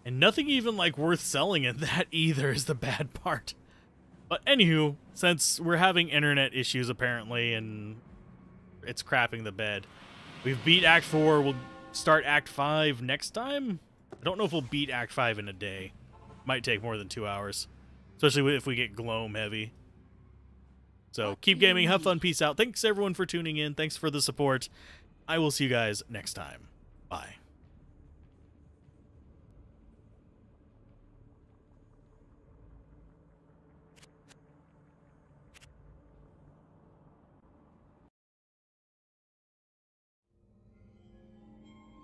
And nothing even like worth selling in that either is the bad part. But anywho, since we're having internet issues apparently and it's crapping the bed, we've beat Act 4. We'll start Act 5 next time. I don't know if we'll beat Act 5 in a day. Might take more than 2 hours. Especially if we get Gloam heavy. So keep gaming, have fun, peace out. Thanks everyone for tuning in. Thanks for the support. I will see you guys next time. Bye.